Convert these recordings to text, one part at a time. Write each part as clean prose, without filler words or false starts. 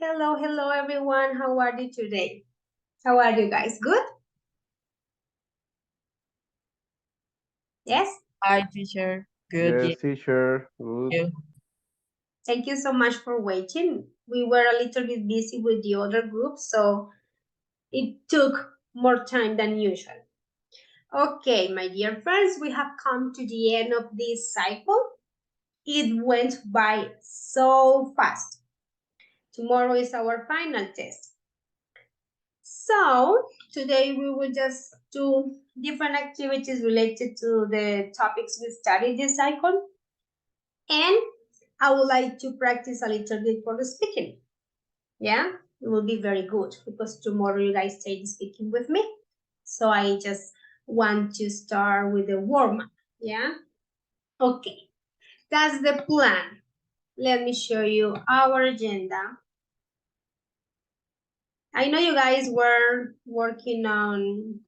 Hello, hello everyone. How are you today? How are you guys? Good? Yes? Hi, teacher. Good. Yes, teacher. Good. You. Thank you so much for waiting. We were a little bit busy with the other group, so it took more time than usual. Okay, my dear friends, we have come to the end of this cycle. It went by so fast. Tomorrow is our final test. So today we will just do different activities related to the topics we studied this cycle. And I would like to practice a little bit for the speaking. Yeah, it will be very good because tomorrow you guys stay speaking with me. So I just want to start with the warm up. Yeah, okay, that's the plan. Let me show you our agenda. I know you guys were working on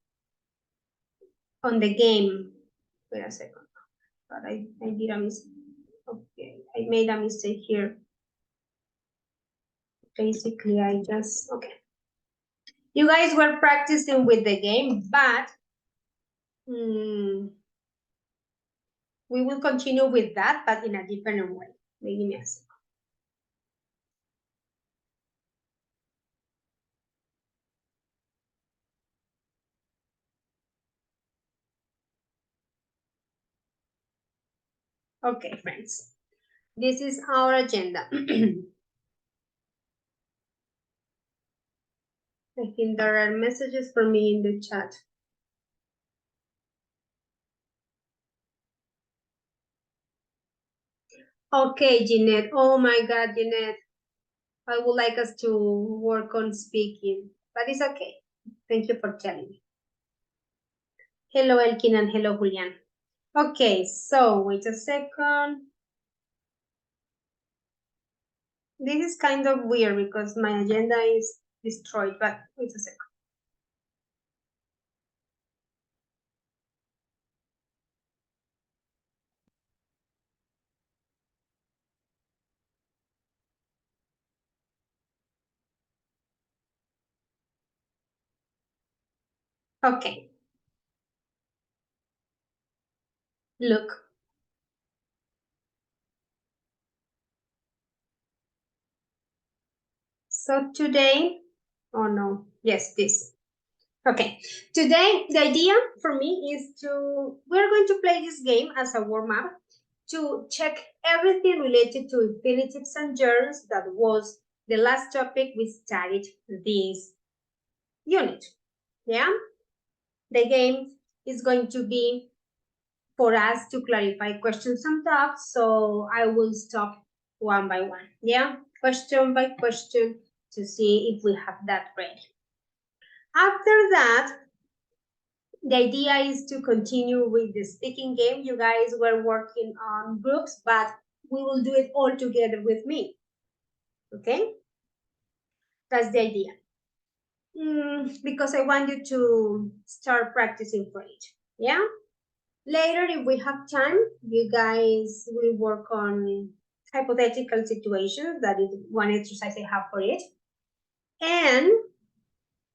the game. Wait a second, but I did a mistake. Okay, I made a mistake here. Basically, I just okay. You guys were practicing with the game, but we will continue with that, but in a different way. Give me a second. Okay, friends. This is our agenda. I think there are messages for me in the chat. Okay, Jeanette. Oh my God, Jeanette. I would like us to work on speaking, but it's okay. Thank you for telling me. Hello, Elkin, and hello, Julian. Okay, so wait a second. This is kind of weird because my agenda is destroyed, but wait a second. Okay. Look. So today, oh no, yes, this. Okay, today the idea for me is we're going to play this game as a warm-up to check everything related to infinitives and germs. That was the last topic we studied this unit. Yeah, the game is going to be for us to clarify questions and doubts. So I will stop one by one. Yeah, question by question to see if we have that ready. After that, the idea is to continue with the speaking game. You guys were working on groups, but we will do it all together with me. Okay? That's the idea. Because I want you to start practicing for it. Yeah? Later, if we have time, you guys will work on hypothetical situations. That is one exercise I have for it. And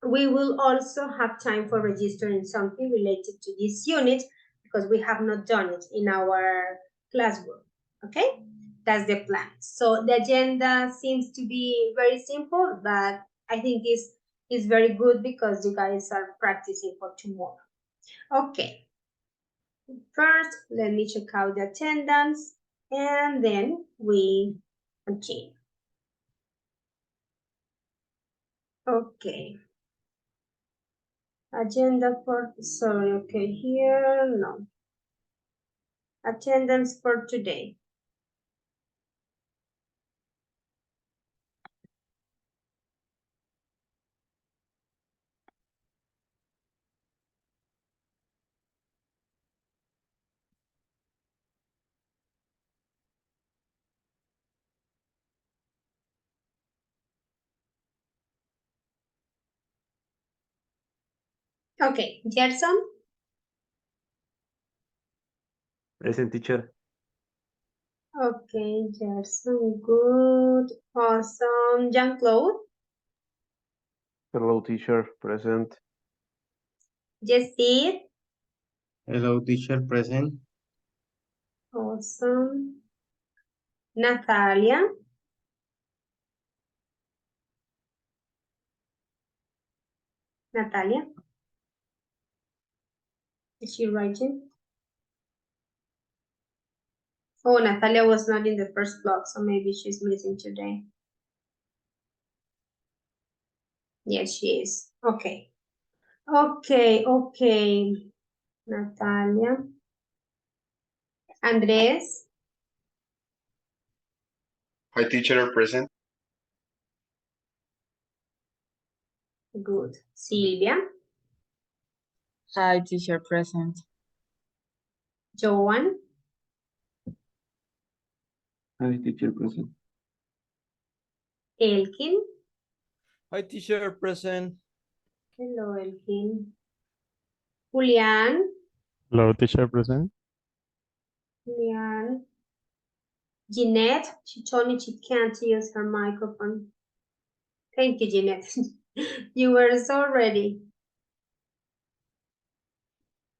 we will also have time for registering something related to this unit because we have not done it in our classroom. Okay, that's the plan. So the agenda seems to be very simple, but I think is very good because you guys are practicing for tomorrow. Okay, first let me check out the attendance and then we continue. Okay. Agenda for, sorry, okay, here, no. Attendance for today. Okay, Gerson. Present, teacher. Okay, Gerson, good. Awesome. Jean-Claude, Hello, teacher. Present. Jessie, Hello, teacher, present. awesome. Natalia, Natalia, is she writing? Oh, Natalia was not in the first block, so maybe she's missing today. Yes, she is. Okay. Okay. Natalia. Andrés, Hi, teacher, present. good. Silvia, Hi, teacher present. Joan, Hi, teacher. Present. Elkin. Hi, teacher, present. Hello, Elkin. Julián, Hello, teacher present. Julián. Jeanette, she told me she can't use her microphone. Thank you, Jeanette. You were so ready.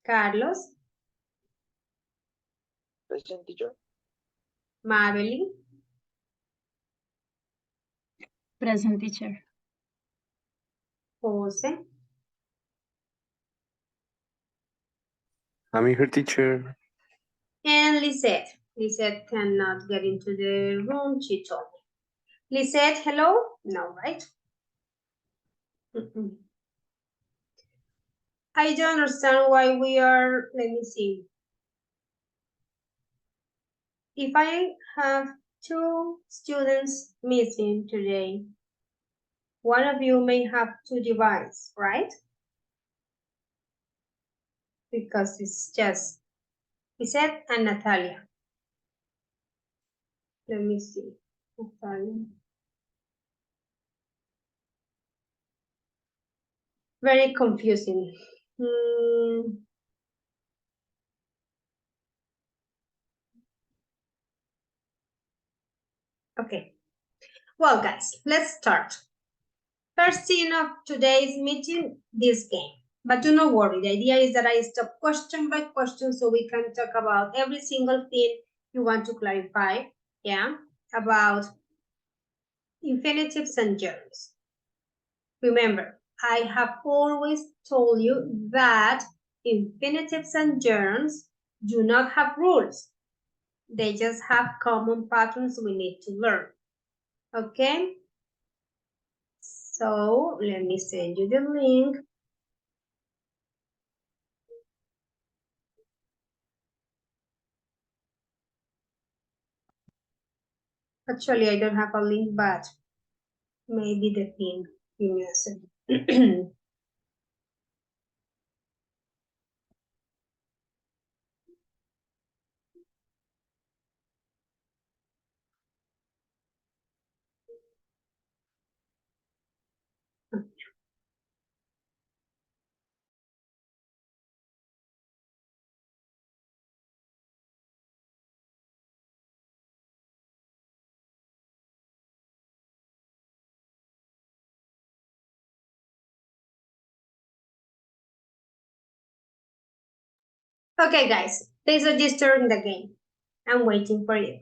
Carlos, Present, teacher. Mabel, Present, teacher. Jose, I'm here, teacher. and Lisette. Lisette cannot get into the room, she told me. Lisette, hello? No, right? Mm-mm. I don't understand why we are, let me see. If I have 2 students missing today, one of you may have 2 devices, right? Because it's just Lisette and Natalia. Let me see. Natalia. Very confusing. Okay. Well, guys, let's start. First scene of today's meeting, this game. But do not worry, the idea is that I stop question by question so we can talk about every single thing you want to clarify, yeah, about infinitives and germs. Remember, I have always told you that infinitives and germs do not have rules. They just have common patterns we need to learn. Okay? So let me send you the link. Actually, I don't have a link, but maybe the thing. Give me a second. Okay, guys, please register in the game. I'm waiting for you.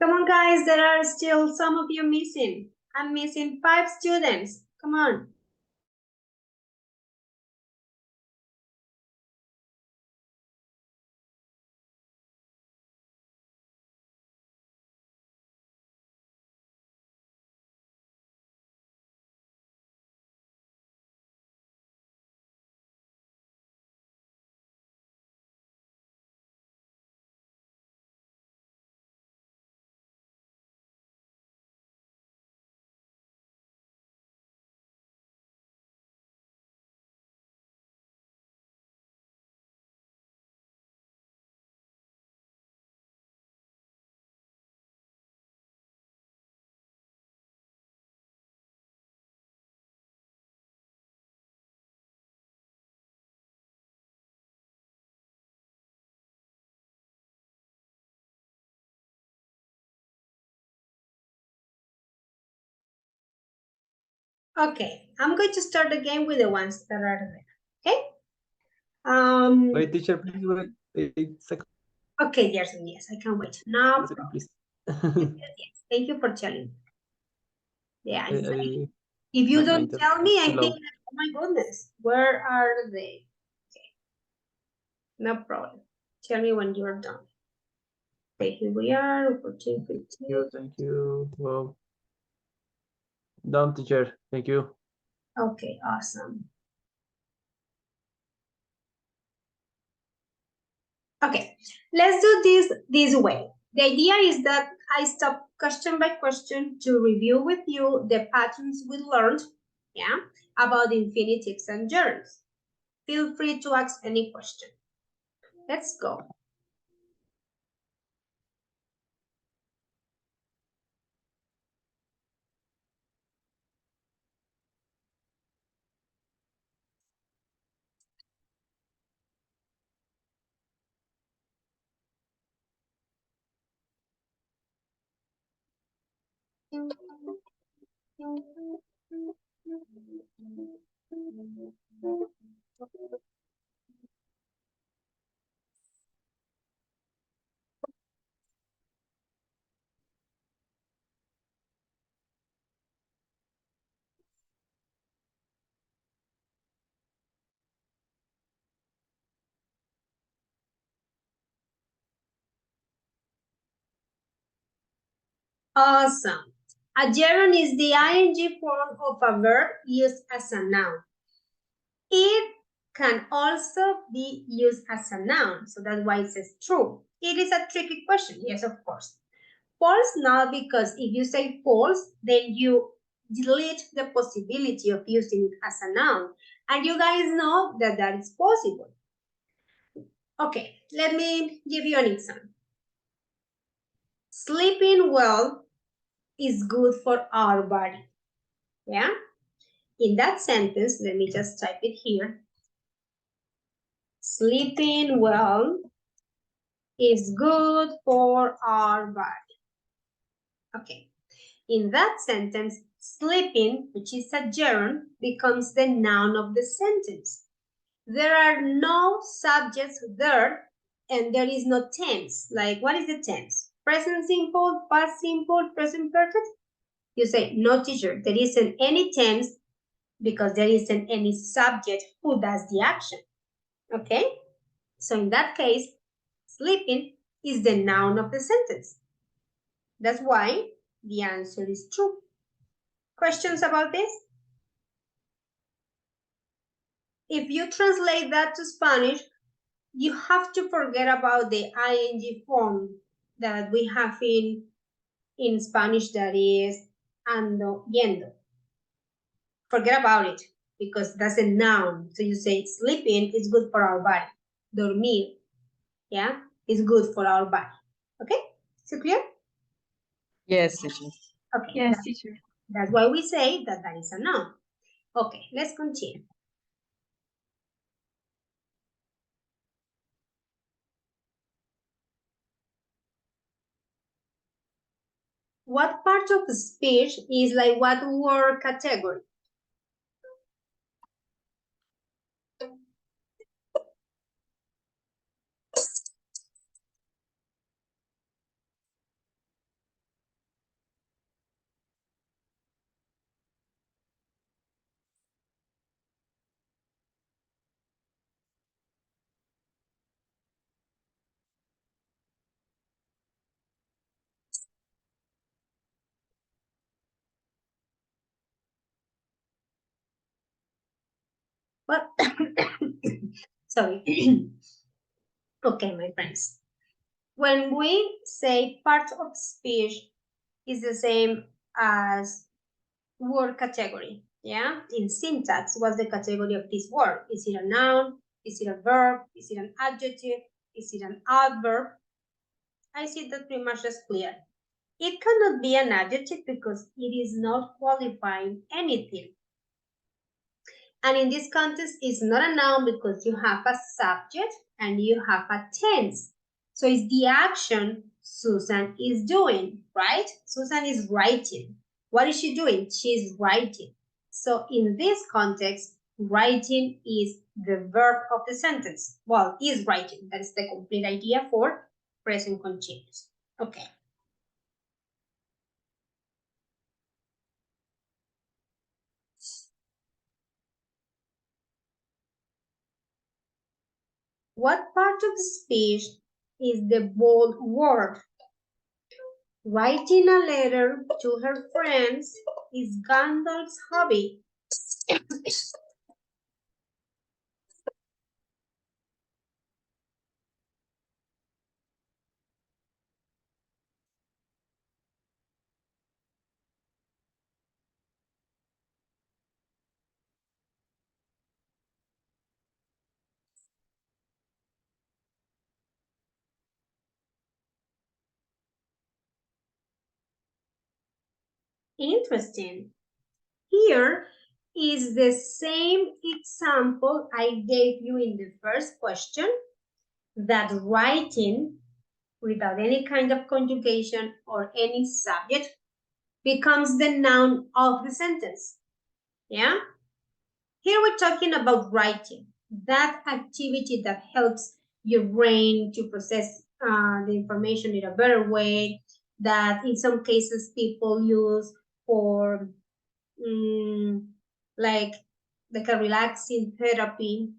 Come on, guys, there are still some of you missing. I'm missing 5 students. Come on. Okay, I'm going to start the game with the ones that are there. Okay. Wait, teacher, please wait. 8 seconds, Okay, yes, I can wait. No problem. please. Yes, thank you for telling me. Yeah, it's like, I- if you my don't internet tell me, is I too low. think, oh my goodness, where are they? Okay, no problem. Tell me when you're done. Okay, here we are, 14, 15. Thank you. Well, done, teacher. Thank you. Okay, awesome. Okay, let's do this way. The idea is that I stop question by question to review with you the patterns we learned, yeah, about infinitives and gerunds. Feel free to ask any question. Let's go. Awesome. A gerund is the ing form of a verb used as a noun. It can also be used as a noun, so that's why it says true. It is a tricky question, yes, of course. False, not, because if you say false, then you delete the possibility of using it as a noun. And you guys know that that is possible. Okay, let me give you an example. Sleeping well is good for our body. Yeah? In that sentence, let me just type it here. Sleeping well is good for our body. Okay. In that sentence, sleeping, which is a gerund, becomes the noun of the sentence. There are no subjects there, and there is no tense. Like, what is the tense? Present simple, past simple, present perfect? You say, no, teacher, there isn't any tense because there isn't any subject who does the action. Okay? So in that case, sleeping is the noun of the sentence. That's why the answer is true. Questions about this? If you translate that to Spanish, you have to forget about the ing form that we have in Spanish, that is ando, yendo. Forget about it because that's a noun. So you say sleeping is good for our body. Dormir, yeah, is good for our body. Okay? Is it clear? Yes, teacher. Okay. Yes, teacher. That's why we say that that is a noun. Okay, let's continue. What part of the speech is like what word category? Well, sorry. Okay, my friends. When we say part of speech is the same as word category, yeah? In syntax, what's the category of this word? Is it a noun? Is it a verb? Is it an adjective? Is it an adverb? I see that pretty much is clear. It cannot be an adjective because it is not qualifying anything. And in this context, it's not a noun because you have a subject and you have a tense. So it's the action Susan is doing, right? Susan is writing. What is she doing? She's writing. So in this context, writing is the verb of the sentence. Well, is writing. That is the complete idea for present continuous. Okay. What part of the speech is the bold word? Writing a letter to her friends is Gandalf's hobby. Interesting. Here is the same example I gave you in the first question, that writing without any kind of conjugation or any subject becomes the noun of the sentence. Yeah? Here we're talking about writing, that activity that helps your brain to process the information in a better way, that in some cases people use for like a relaxing therapy.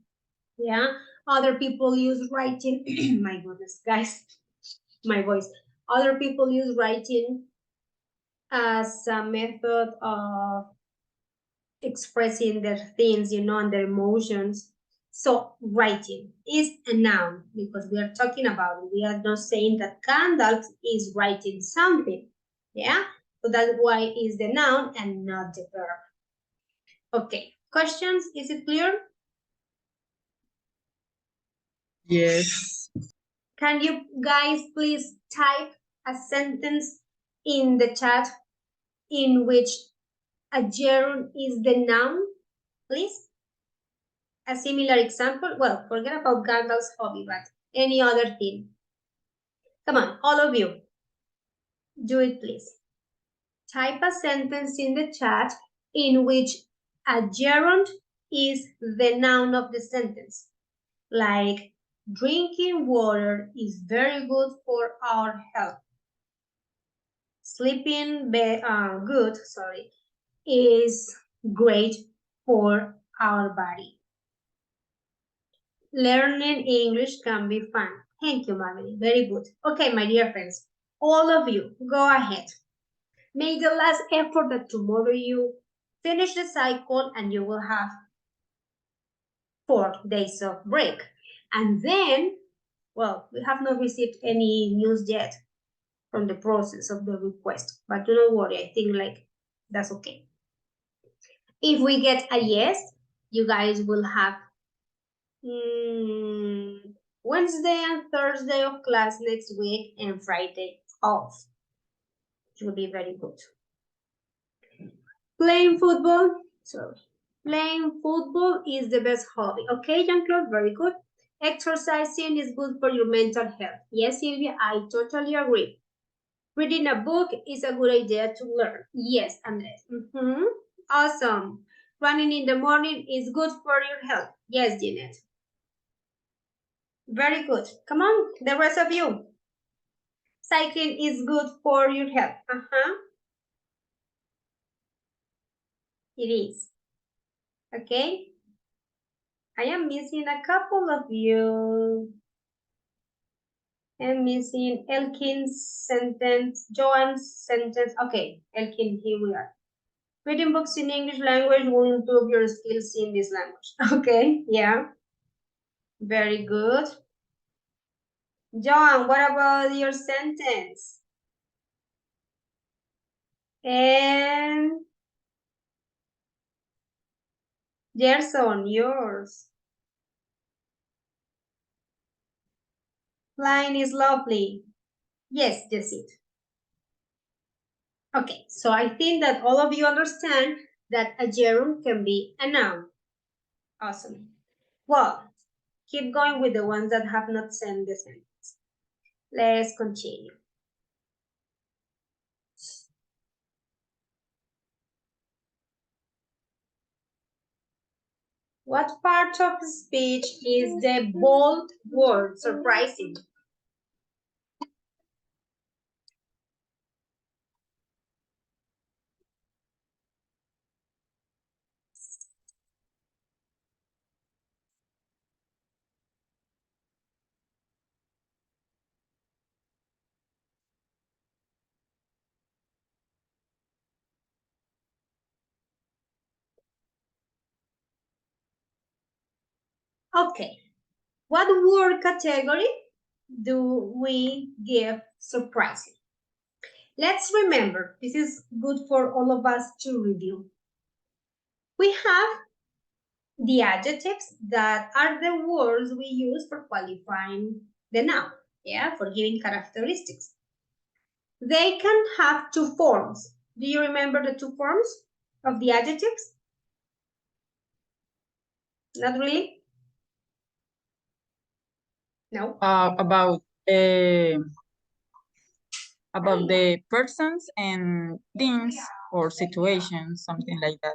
Yeah, other people use writing. My goodness, guys, my voice. Other people use writing as a method of expressing their things, and their emotions. So writing is a noun because we are talking about it. We are not saying that Gandalf is writing something. Yeah, so that's why it's the noun and not the verb. Okay, questions? Is it clear? Yes. Can you guys please type a sentence in the chat in which a gerund is the noun, please? A similar example. Well, forget about Gandalf's hobby, but any other thing. Come on, all of you. Do it, please. Type a sentence in the chat in which a gerund is the noun of the sentence. Like, drinking water is very good for our health. Sleeping good, is great for our body. Learning English can be fun. Thank you, Madeline. Very good. Okay, my dear friends, all of you, go ahead. Make the last effort that tomorrow you finish the cycle and you will have 4 days of break. And then, well, we have not received any news yet from the process of the request, but do not worry, I think that's okay. If we get a yes, you guys will have Wednesday and Thursday of class next week and Friday off. It will be very good. Playing football is the best hobby. Okay, Jean-Claude, very good. Exercising is good for your mental health. Yes, Sylvia, I totally agree. Reading a book is a good idea to learn. Yes, Andres. Awesome. Running in the morning is good for your health. Yes, Jeanette. Very good. Come on, the rest of you. Cycling is good for your health. It is. Okay. I am missing a couple of you. I'm missing Elkin's sentence, Joan's sentence. Okay, Elkin, here we are. Reading books in English language will improve your skills in this language. Okay, yeah. Very good. John, what about your sentence? And Gerson, yours. Flying is lovely. Yes, that's it. Okay, so I think that all of you understand that a gerund can be a noun. Awesome. Well, keep going with the ones that have not sent the sentence. Let's continue. What part of the speech is the bold word surprising? Okay, what word category do we give surprising? Let's remember, this is good for all of us to review. We have the adjectives that are the words we use for qualifying the noun, yeah, for giving characteristics. They can have two forms. Do you remember the two forms of the adjectives? Not really? No? About the persons and things or situations, something like that.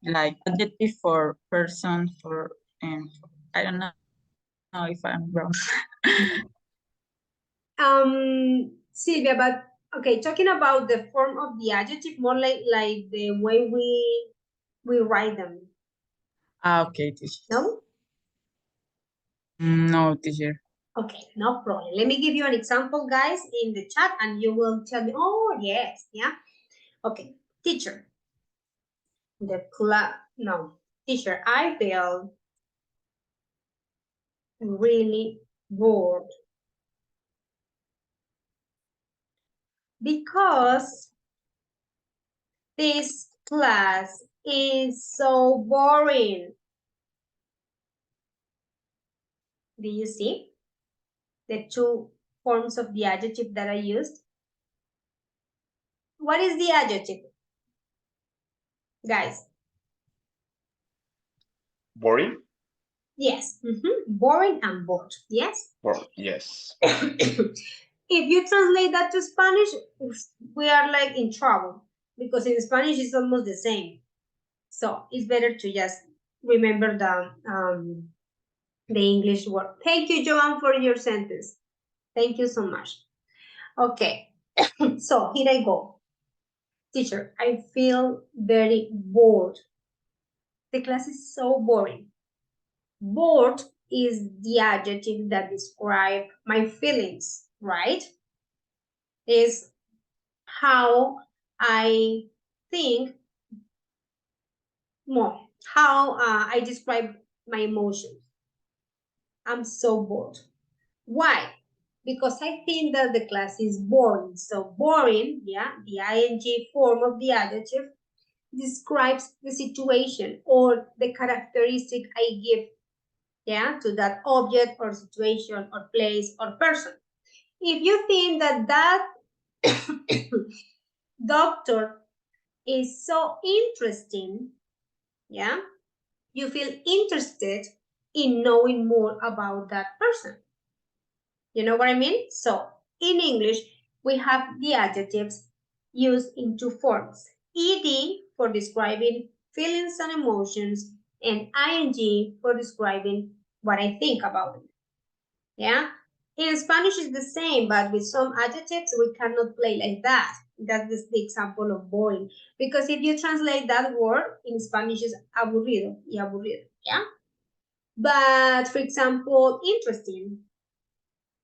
Like adjective for person, for and I don't know if I'm wrong. Sylvia, but okay, talking about the form of the adjective, more like the way we write them. Okay, teacher. No? No, teacher. Okay, no problem. Let me give you an example, guys, in the chat, and you will tell me, oh, yes, yeah. Okay, teacher. Teacher, I feel really bored because this class is so boring. Do you see the two forms of the adjective that I used? What is the adjective? Guys. Boring? Yes. Boring and bored. Yes? Boring, yes. If you translate that to Spanish, we are like in trouble because in Spanish it's almost the same. So it's better to just remember the English word. Thank you, Joan, for your sentence. Thank you so much. Okay, so here I go. Teacher, I feel very bored. The class is so boring. Bored is the adjective that describes my feelings, right? Is how I think more, how I describe my emotions. I'm so bored. Why? Because I think that the class is boring. So boring, yeah, the ing form of the adjective describes the situation or the characteristic I give, yeah, to that object or situation or place or person. If you think that doctor is so interesting, yeah, you feel interested in knowing more about that person. You know what I mean? So in English, we have the adjectives used in two forms. Ed for describing feelings and emotions, and ing for describing what I think about it. Yeah? In Spanish, it's the same, but with some adjectives, we cannot play like that. That's the example of boring. Because if you translate that word in Spanish, is aburrido y aburrido. Yeah? But for example, interesting,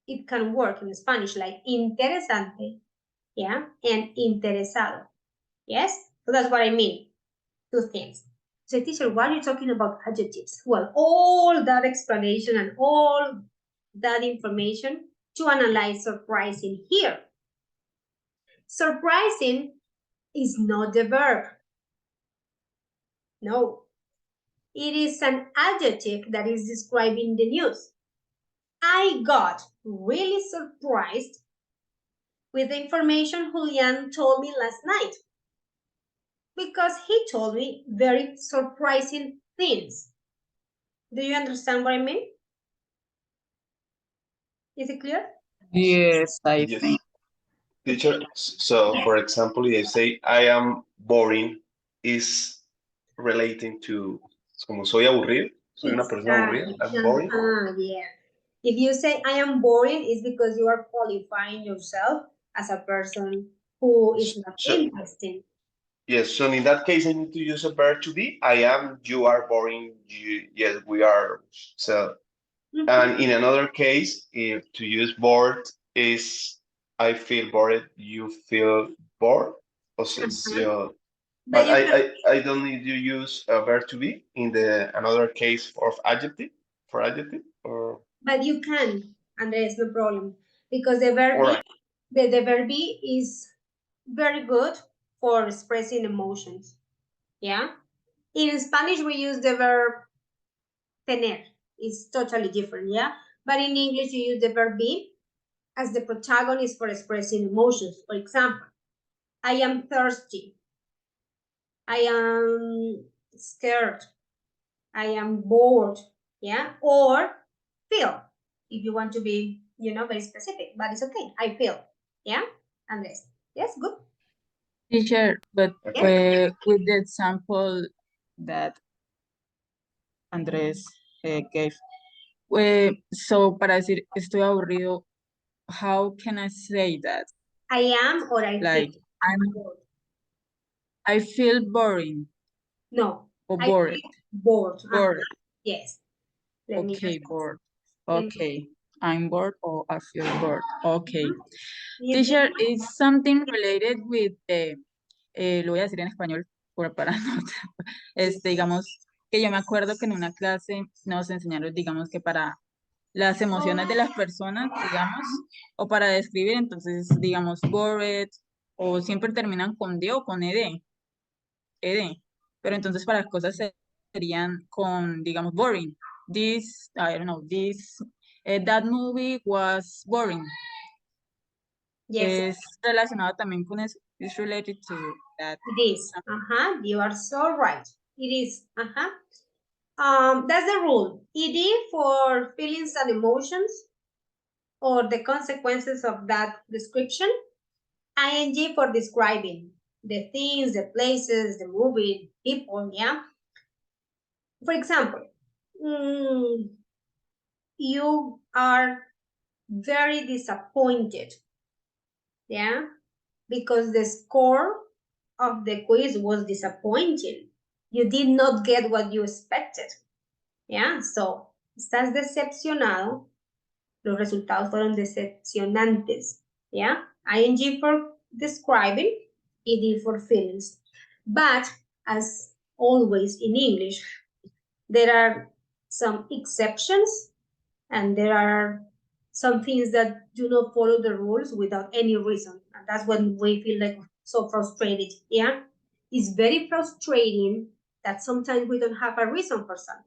it can work in Spanish like interesante, yeah, and interesado. Yes? So that's what I mean. two things. So, teacher, why are you talking about adjectives? Well, all that explanation and all that information to analyze surprising here. Surprising is not the verb. No. It is an adjective that is describing the news. I got really surprised with the information Julian told me last night because he told me very surprising things. Do you understand what I mean? Is it clear? Yes, I Yes. think. Teacher, so for example, if I say I am boring, is relating to como soy aburrido, soy una persona aburrida, I'm boring. Yeah. If you say I am boring, it's because you are qualifying yourself as a person who is not So- interesting. Yes, so in that case, I need to use a verb to be. I am, you are boring, you, yes, we are. So, Mhm. and in another case, if to use bored is I feel bored, you feel bored. Also, so, but But you can, I don't need to use a verb to be in the another case of adjective, for adjective, or but you can, Andres, no problem. Because the verb all be, right. the verb be is very good for expressing emotions. Yeah. In Spanish, we use the verb tener. It's totally different. Yeah. But in English, you use the verb be as the protagonist for expressing emotions. For example, I am thirsty. I am scared. I am bored. Yeah. Or feel, if you want to be, very specific, but it's okay. I feel. Yeah. Andres. Yes, good. Teacher, but Yes. with the example that Andrés gave, so para decir estoy aburrido, how can I say that? I am or I Like feel. I'm, I feel boring No. or I bored. feel bored. Bored. Yes. Let me Okay, just. bored. let me- Okay, I'm bored or I feel bored. Okay. You Teacher, did- is something related with lo voy a decir en español para no, digamos, que yo me acuerdo que en una clase nos enseñaron, digamos, que para las emociones de las personas, digamos, o para describir, entonces, digamos, bored, o siempre terminan con D o con ed, pero entonces para las cosas serían con, digamos, boring. This, I don't know, that movie was boring. Yes, Es relacionado también con eso. It's related to that. it is. You are so right. It is. That's the rule. ED for feelings and emotions or the consequences of that description. ING for describing the things, the places, the movie, people, yeah? For example, you are very disappointed, yeah? Because the score of the quiz was disappointing. You did not get what you expected, yeah? So, estás decepcionado. Los resultados fueron decepcionantes, yeah? ING for describing, ED for feelings. But as always in English, there are some exceptions and there are some things that do not follow the rules without any reason. And that's when we feel like so frustrated, yeah? It's very frustrating that sometimes we don't have a reason for something.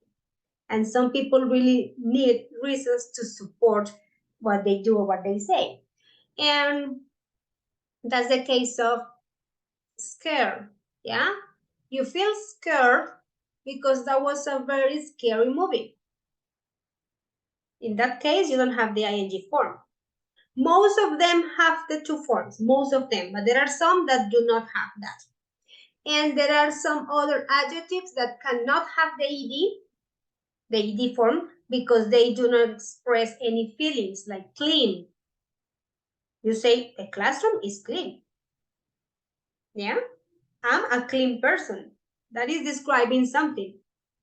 And some people really need reasons to support what they do or what they say. And that's the case of scared, yeah? You feel scared because that was a very scary movie. In that case, you don't have the ing form. Most of them have the two forms, most of them, but there are some that do not have that. And there are some other adjectives that cannot have the ed form, because they do not express any feelings, like clean. You say the classroom is clean. Yeah, I'm a clean person. That is describing something.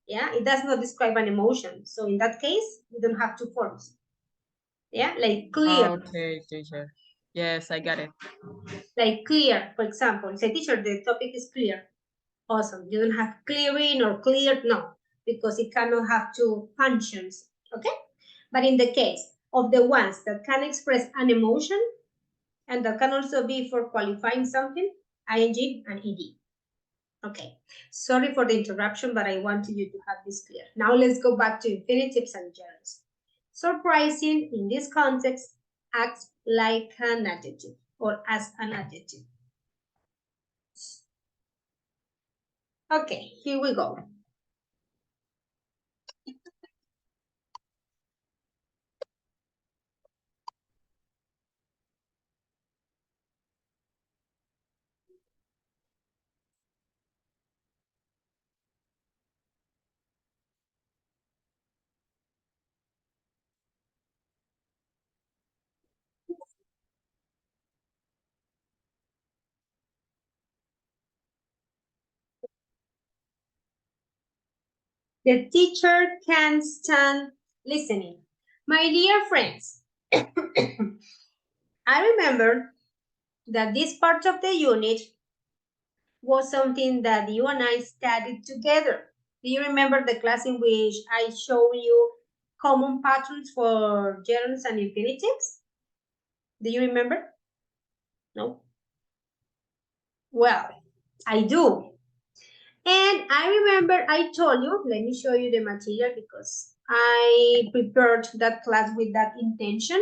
Yeah, it does not describe an emotion. So in that case, we don't have two forms. Yeah, like clear. Okay, teacher. Yes, I got it. Like clear, for example, say, teacher, the topic is clear. Awesome. You don't have clearing or cleared, no, because it cannot have two functions, okay? But in the case of the ones that can express an emotion, and that can also be for qualifying something, ing and ed. Okay, sorry for the interruption, but I wanted you to have this clear. Now let's go back to infinitives and gerunds. Surprising in this context acts like an adjective or as an adjective. Okay, here we go. The teacher can't stand listening. My dear friends, I remember that this part of the unit was something that you and I studied together. Do you remember the class in which I showed you common patterns for gerunds and infinitives? Do you remember? No? Well, I do. And I remember I told you, let me show you the material because I prepared that class with that intention.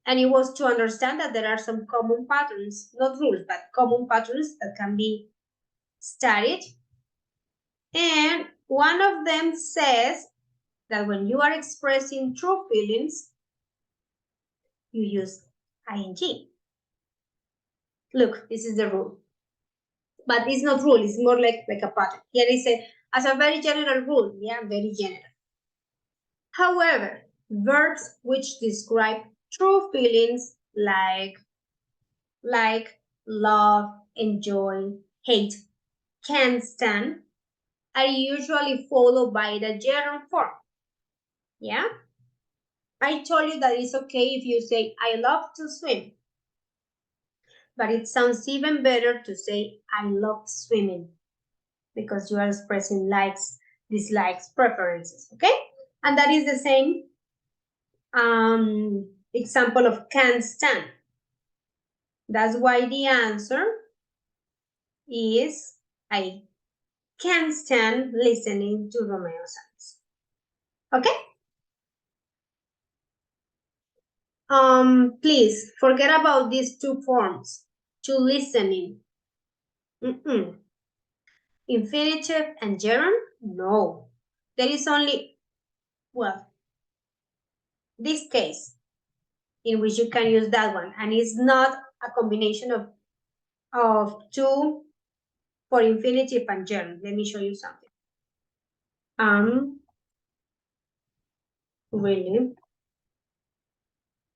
And it was to understand that there are some common patterns, not rules, but common patterns that can be studied. And one of them says that when you are expressing true feelings, you use ing. Look, this is the rule. But it's not rule, it's more like a pattern. Here it says, as a very general rule, yeah, very general. However, verbs which describe true feelings like love, enjoy, hate, can stand, are usually followed by the gerund form. Yeah? I told you that it's okay if you say, I love to swim. But it sounds even better to say, I love swimming, because you are expressing likes, dislikes, preferences, okay? And that is the same example of can stand. That's why the answer is I can't stand listening to Romeo Santos. Okay? Please forget about these two forms. To listening. Infinitive and gerund? No. There is only, well, this case in which you can use that one, and it's not a combination of two for infinitive and gerund. Let me show you something. Really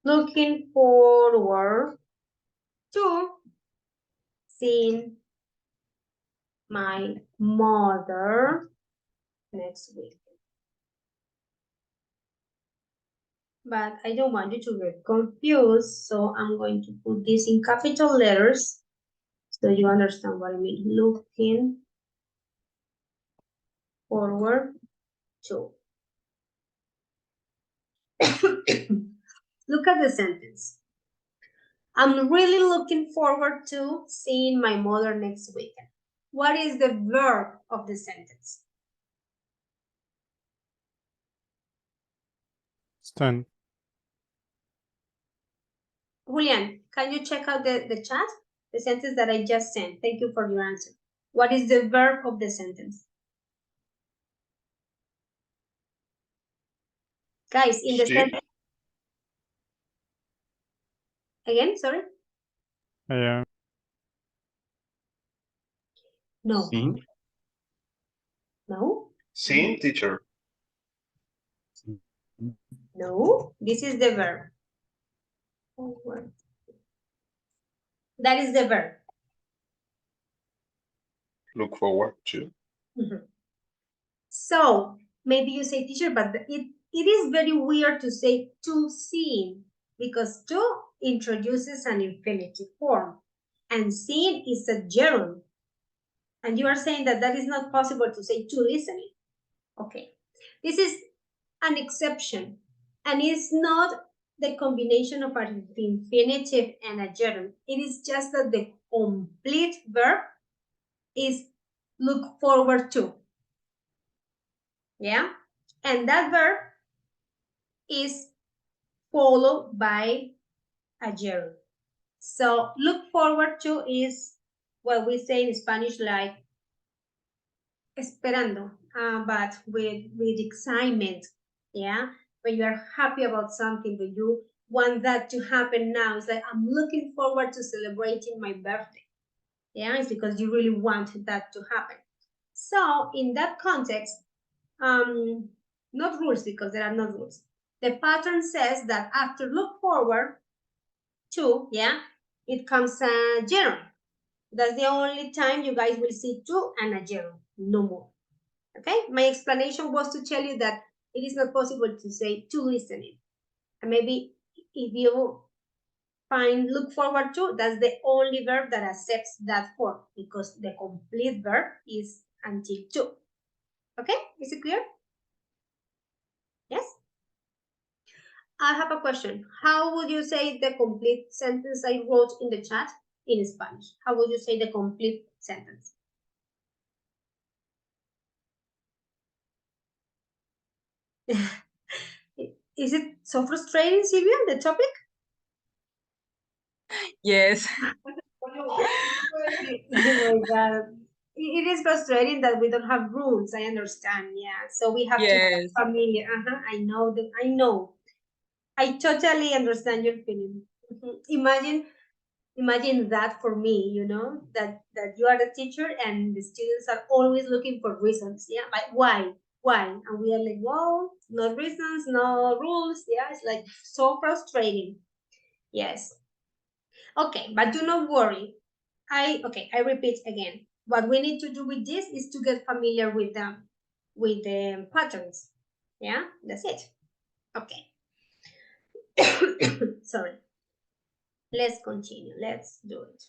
looking forward to seeing my mother next week. But I don't want you to get confused, so I'm going to put this in capital letters so you understand what I mean. Looking forward to. Look at the sentence. I'm really looking forward to seeing my mother next weekend. What is the verb of the sentence? Stand. Julian, can you check out the chat? The sentence that I just sent. Thank you for your answer. What is the verb of the sentence? Guys, in the sentence. Again, sorry? I am. No. Sing. No? Sing, teacher. No, this is the verb. Forward. That is the verb. Look forward to. So maybe you say teacher, but it is very weird to say to seen, because to introduces an infinitive form and seen is a gerund. And you are saying that that is not possible to say to listening. Okay, this is an exception, and it's not the combination of an infinitive and a gerund. It is just that the complete verb is look forward to. Yeah, and that verb is followed by a gerund. So look forward to is what we say in Spanish like esperando, but with excitement. Yeah, when you are happy about something, when you want that to happen now, it's like I'm looking forward to celebrating my birthday. Yeah, it's because you really want that to happen. So in that context, not rules because there are no rules. The pattern says that after look forward to, yeah, it comes a gerund. That's the only time you guys will see to and a gerund, no more. Okay, my explanation was to tell you that it is not possible to say to listening. And maybe if you find look forward to, that's the only verb that accepts that form because the complete verb is until to. Okay, is it clear? Yes? I have a question. How would you say the complete sentence I wrote in the chat in Spanish? How would you say the complete sentence? Is it so frustrating, Silvia, the topic? Yes. Oh my God. It is frustrating that we don't have rules. I understand. Yeah. So we have to Yes. get familiar. I know that. I know. I totally understand your feeling. Imagine that for me, that you are the teacher and the students are always looking for reasons. Yeah. But why? And we are like, well, no reasons, no rules. Yeah. It's like so frustrating. Yes. Okay. But do not worry. I repeat again. What we need to do with this is to get familiar with the patterns. Yeah, that's it. Okay. Sorry. Let's continue. Let's do it.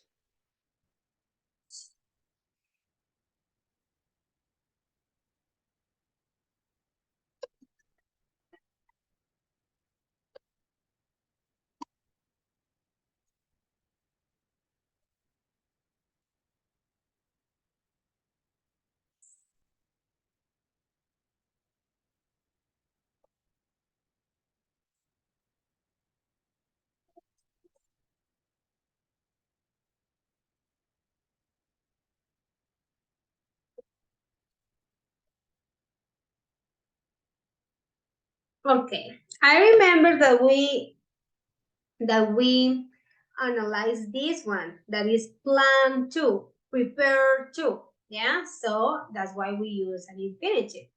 Okay. I remember that we analyzed this one. That is plan to, prepare to. Yeah. So that's why we use an infinitive.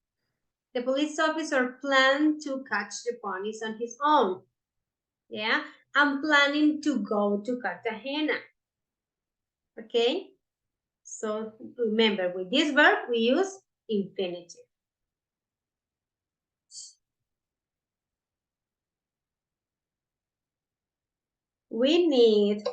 The police officer planned to catch the ponies on his own. Yeah, I'm planning to go to Cartagena. Okay, so remember with this verb we use infinitive. We need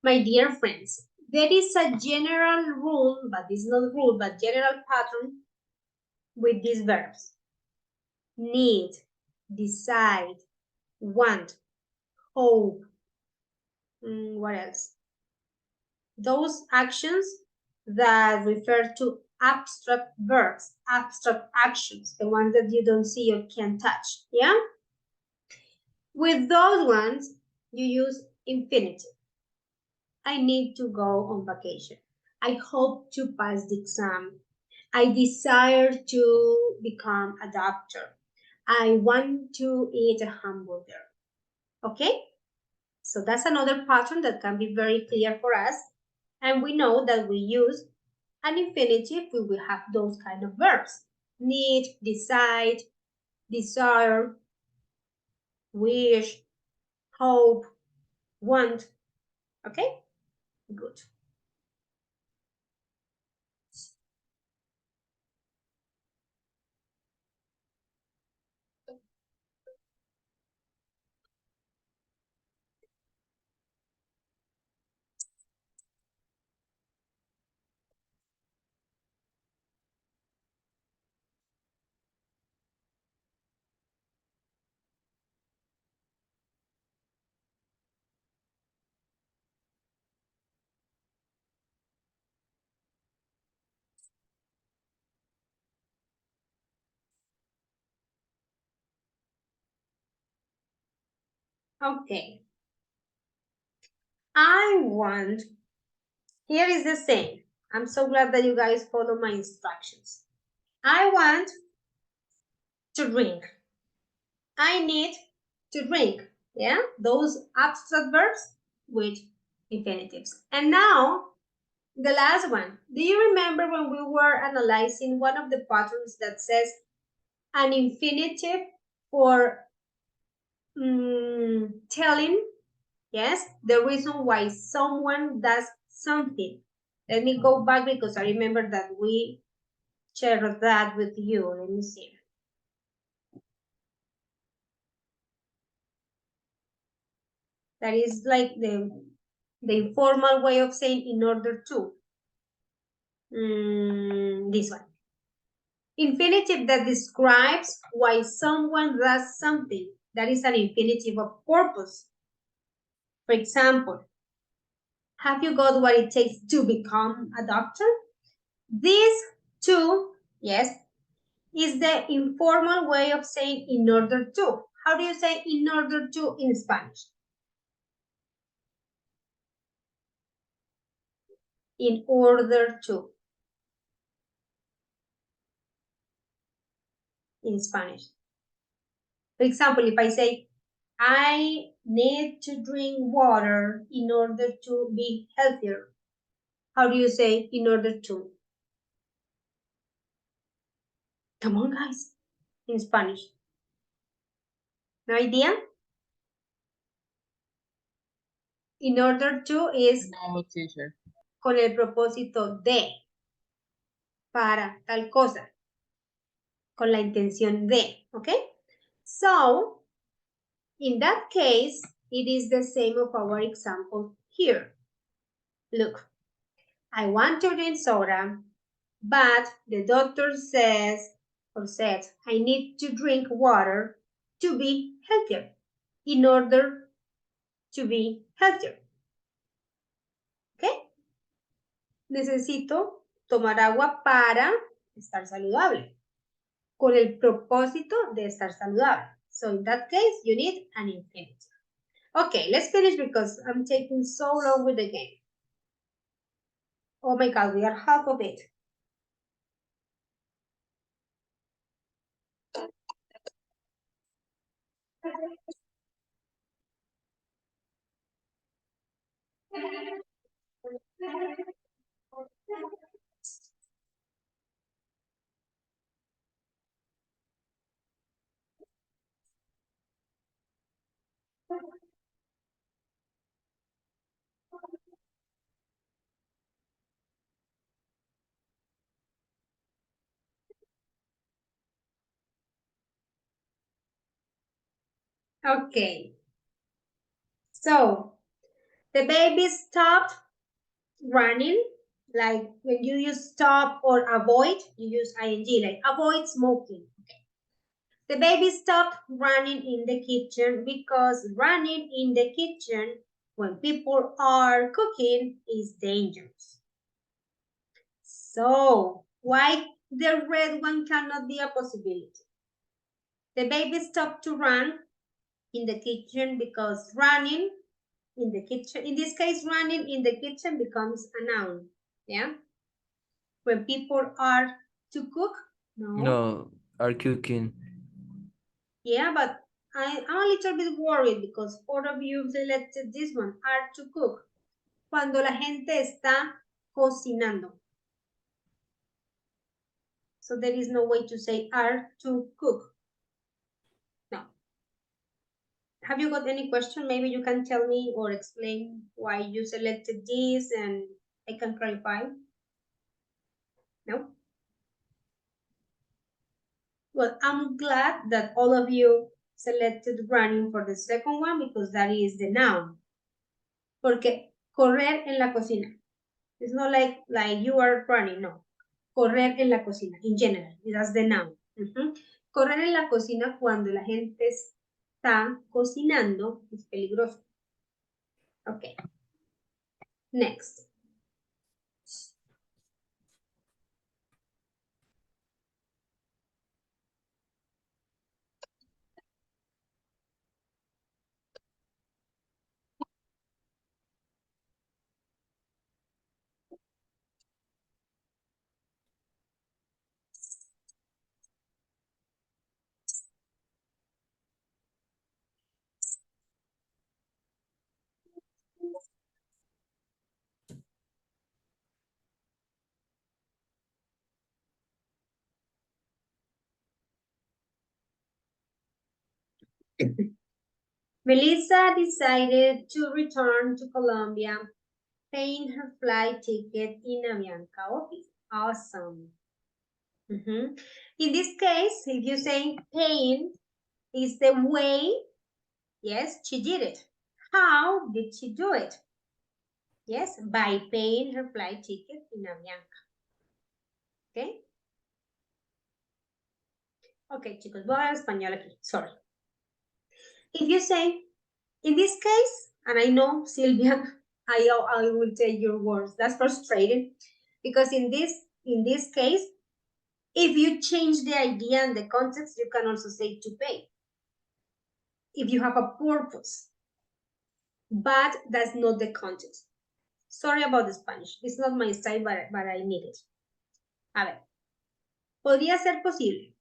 my dear friends, there is a general rule, but it's not rule, but general pattern with these verbs. Need, decide, want, hope. What else? Those actions that refer to abstract verbs, abstract actions, the ones that you don't see or can't touch. Yeah? With those ones, you use infinitive. I need to go on vacation. I hope to pass the exam. I desire to become a doctor. I want to eat a hamburger. Okay? So that's another pattern that can be very clear for us. And we know that we use an infinitive when we have those kind of verbs. Need, decide, desire, wish, hope, want. Okay? Good. Okay. I want, here is the same. I'm so glad that you guys follow my instructions. I want to drink. I need to drink. Yeah, those abstract verbs with infinitives. And now, the last one. Do you remember when we were analyzing one of the patterns that says an infinitive for telling, yes, the reason why someone does something? Let me go back because I remember that we shared that with you. Let me see. That is like the informal way of saying in order to. This one. Infinitive that describes why someone does something. That is an infinitive of purpose. For example, have you got what it takes to become a doctor? This to, yes, is the informal way of saying in order to. How do you say in order to in Spanish? In order to. In Spanish. For example, if I say, I need to drink water in order to be healthier. How do you say in order to? Come on, guys, in Spanish. No idea? In order to is No, teacher. con el propósito de, para tal cosa, con la intención de, okay? So, in that case, it is the same of our example here. Look, I want to drink soda, but the doctor says or said, I need to drink water to be healthier, in order to be healthier. ¿Ok? Necesito tomar agua para estar saludable, con el propósito de estar saludable. So in that case, you need an infinitive. Okay, let's finish because I'm taking so long with the game. Oh my God, we are half of it. Okay. So the baby stopped running. Like when you use stop or avoid, you use ing, like avoid smoking. Okay. The baby stopped running in the kitchen because running in the kitchen when people are cooking is dangerous. So why the red one cannot be a possibility? The baby stopped to run in the kitchen because running in the kitchen, in this case, running in the kitchen becomes a noun, yeah? When people are to cook, No, are cooking. Yeah, but I'm a little bit worried because 4 of you selected this one, are to cook. cuando la gente está cocinando. So there is no way to say are to cook. No. Have you got any question? Maybe you can tell me or explain why you selected this and I can clarify. No? Well, I'm glad that all of you selected running for the second one because that is the noun. Porque correr en la cocina. It's not like you are running, no. Correr en la cocina, in general. That's the noun. Correr en la cocina cuando la gente está cocinando es peligroso. Okay. Next. Melissa decided to return to Colombia, paying her flight ticket in Avianca office. Awesome. In this case, if you say paying is the way, yes, she did it. How did she do it? Yes, by paying her flight ticket in Avianca. Okay? Okay, chicos, voy a hablar español aquí. Sorry. If you say, in this case, and I know, Sylvia, I will take your words. That's frustrating because in this case, if you change the idea and the context, you can also say to pay. If you have a purpose, but that's not the context. Sorry about the Spanish. It's not my style, but I need it. A ver, podría ser posible,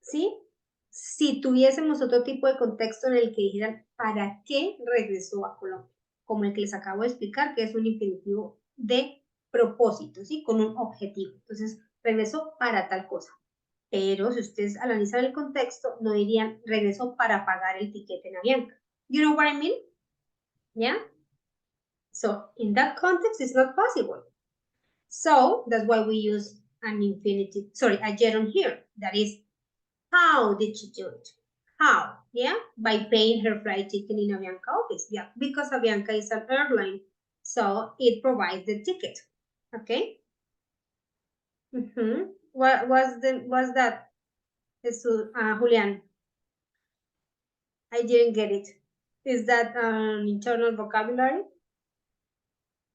¿sí? Si tuviésemos otro tipo de contexto en el que dijeran para qué regresó a Colombia, como el que les acabo de explicar, que es un infinitivo de propósito, ¿sí? Con un objetivo. Entonces, regresó para tal cosa. Pero si ustedes analizan el contexto, no dirían regresó para pagar el tiquete en Avianca. You know what I mean? Yeah? So, in that context, it's not possible. So, that's why we use an infinitive, sorry, a gerund here. That is, how did she do it? How? Yeah? By paying her flight ticket in Avianca office. Yeah, because Avianca is an airline, so it provides the ticket. Okay? What was that, Julian? I didn't get it. Is that an internal vocabulary?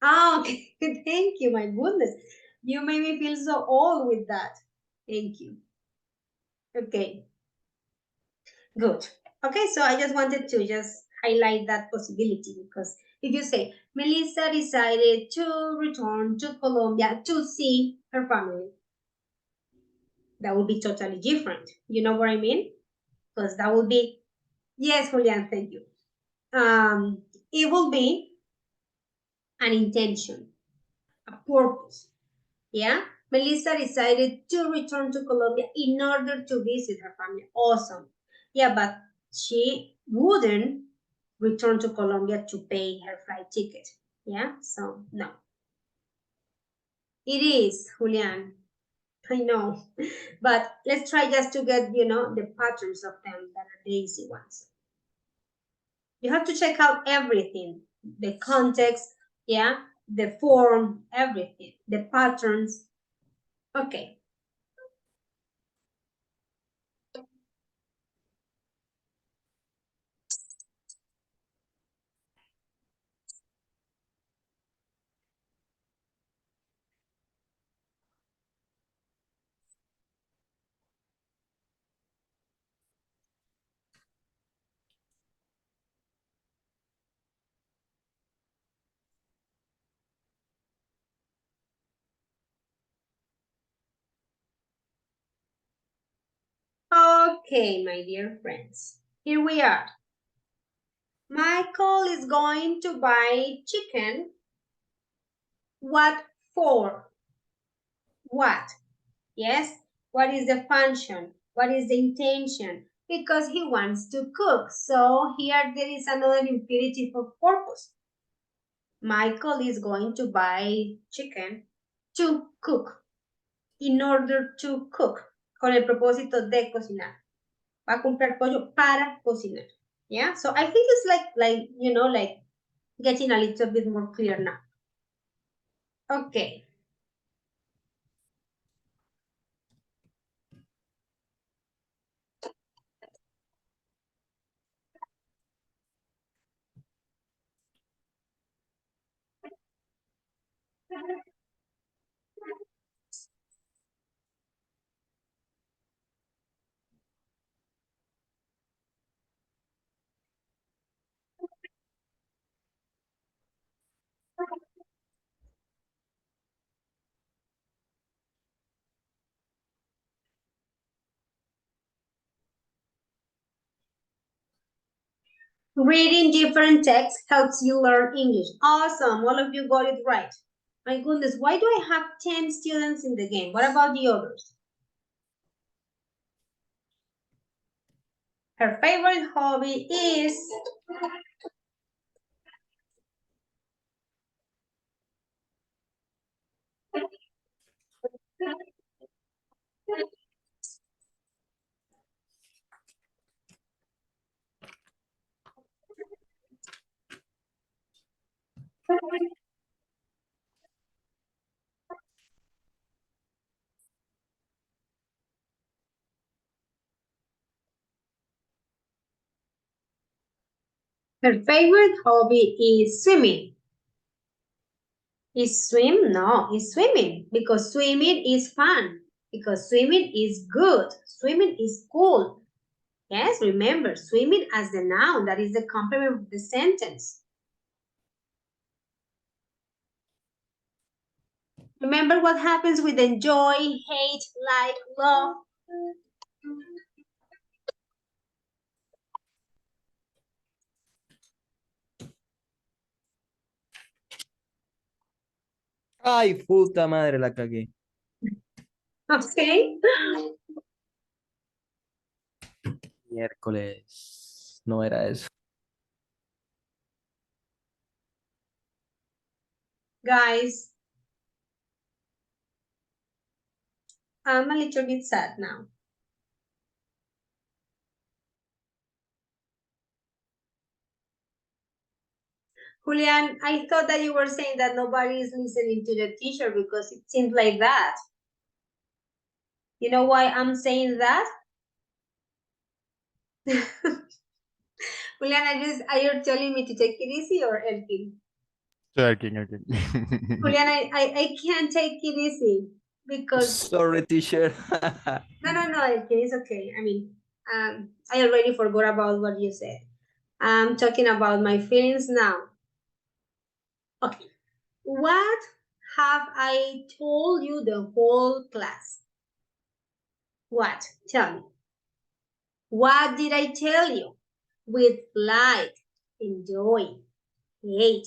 Ah, okay. Thank you. My goodness. You made me feel so old with that. Thank you. Okay. Good. Okay, so I just wanted to just highlight that possibility because if you say Melissa decided to return to Colombia to see her family, that would be totally different. You know what I mean? Because that would be, yes, Julian, thank you. It will be an intention, a purpose. Yeah, Melissa decided to return to Colombia in order to visit her family. Awesome. Yeah, but she wouldn't return to Colombia to pay her flight ticket. Yeah, so no. It is, Julian. I know. But let's try just to get, the patterns of them that are the easy ones. You have to check out everything, the context, yeah, the form, everything, the patterns. Okay. Okay, my dear friends, here we are. Michael is going to buy chicken. What for? What? Yes? What is the function? What is the intention? Because he wants to cook. So here there is another imperative of purpose. Michael is going to buy chicken to cook. In order to cook. Con el propósito de cocinar. Va a comprar pollo para cocinar. Yeah? So I think it's like you know, like getting a little bit more clear now. Okay. Reading different texts helps you learn English. Awesome, all of you got it right. My goodness, why do I have 10 students in the game? What about the others? Her favorite hobby is... Her favorite hobby is swimming. Is swim? No, it's swimming. Because swimming is fun. Because swimming is good. Swimming is cool. Yes, remember, swimming as the noun. That is the complement of the sentence. Remember what happens with enjoy, hate, like, love. Ay, puta madre, la cagué. Okay. Miércoles. No era eso. Guys, I'm a little bit sad now. Julian, I thought that you were saying that nobody is listening to the teacher because it seems like that. You know why I'm saying that? Julian, are you telling me to take it easy or anything? Joking. Julian, I can't take it easy because... Sorry, teacher. No, Elkin, it's okay. I mean, I already forgot about what you said. I'm talking about my feelings now. Okay. What have I told you the whole class? What? Tell me. What did I tell you? With like, enjoy, hate,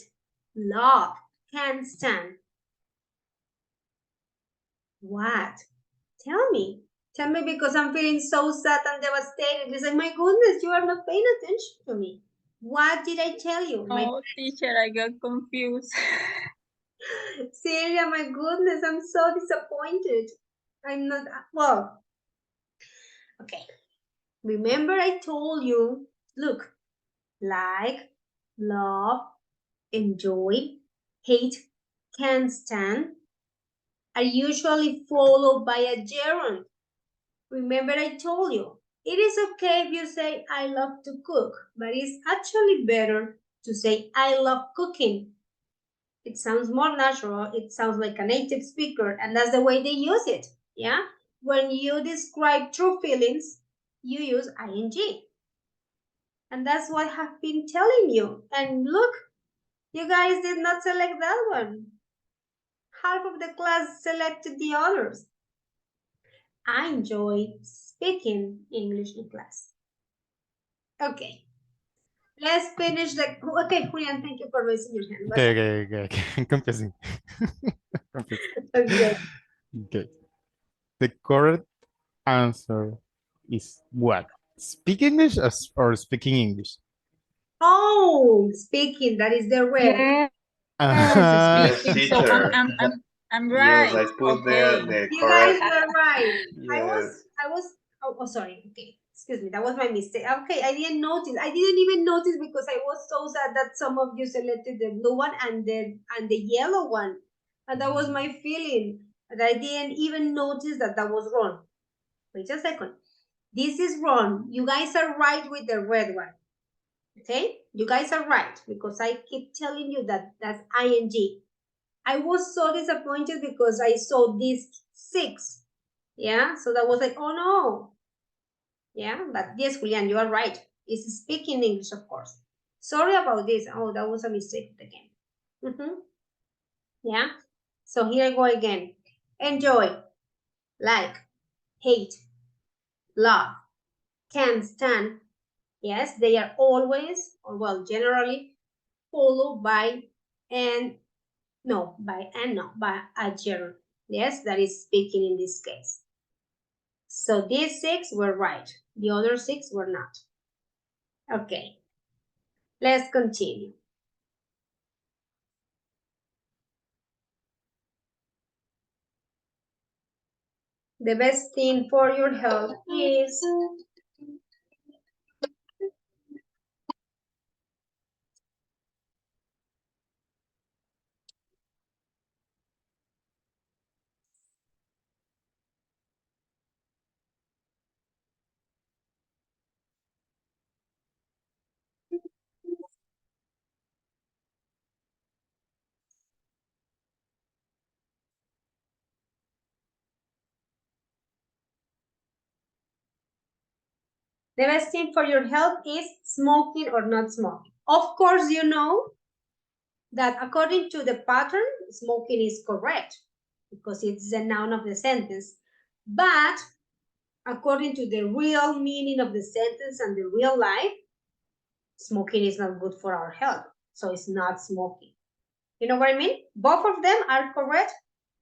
love, can't stand. What? Tell me. Tell me because I'm feeling so sad and devastated. It's like, my goodness, you are not paying attention to me. What did I tell you? Oh, teacher, I got confused. Celia, my goodness, I'm so disappointed. I'm not, well, okay. Remember I told you, look, like, love, enjoy, hate, can't stand, are usually followed by a gerund. Remember I told you, it is okay if you say I love to cook, but it's actually better to say I love cooking. It sounds more natural, it sounds like a native speaker, and that's the way they use it, yeah? When you describe true feelings, you use ing. And that's what I've been telling you. And look, you guys did not select that one. Half of the class selected the others. I enjoy speaking English in class. Okay, Let's finish the. Okay, Julian, thank you for raising your hand. What's Okay. Confessing. Confessing. Okay. Okay. The correct answer is what? Speak English or speaking English? Oh, speaking, that is the red. Yes, Uh, Yes, speaking. So teacher. I'm Yes, right. I put there Okay. the You guys correct. were right. Yes. Sorry. Okay, excuse me. That was my mistake. Okay, I didn't notice. I didn't even notice because I was so sad that some of you selected the blue one and the yellow one, and that was my feeling. And I didn't even notice that that was wrong. Wait a second. This is wrong. You guys are right with the red one. Okay, you guys are right because I keep telling you that that's ing. I was so disappointed because I saw this 6. Yeah, so that was like, oh no. Yeah, but yes, Julian, you are right. It's speaking English, of course. Sorry about this. Oh, that was a mistake again. Yeah, so here I go again. Enjoy, like, hate, love, can't stand. Yes, they are always, or well, generally, followed by and no, by adjective. Yes, that is speaking in this case. So these 6 were right. The other 6 were not. Okay, let's continue. The best thing for your health is the best thing for your health is smoking or not smoking. Of course, you know that according to the pattern, smoking is correct because it's the noun of the sentence. But according to the real meaning of the sentence and the real life, smoking is not good for our health. So it's not smoking. You know what I mean? Both of them are correct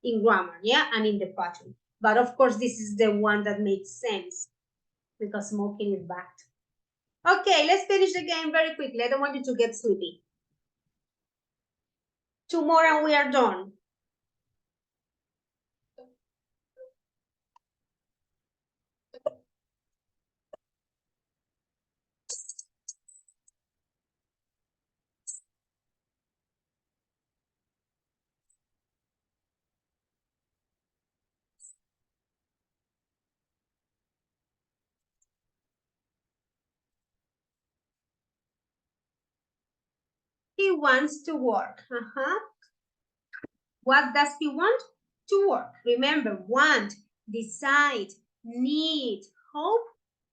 in grammar, yeah, and in the pattern. But of course, this is the one that makes sense because smoking is bad. Okay, let's finish the game very quickly. I don't want you to get sleepy. 2 more and we are done. He wants to work. What does he want? To work. Remember, want, decide, need, hope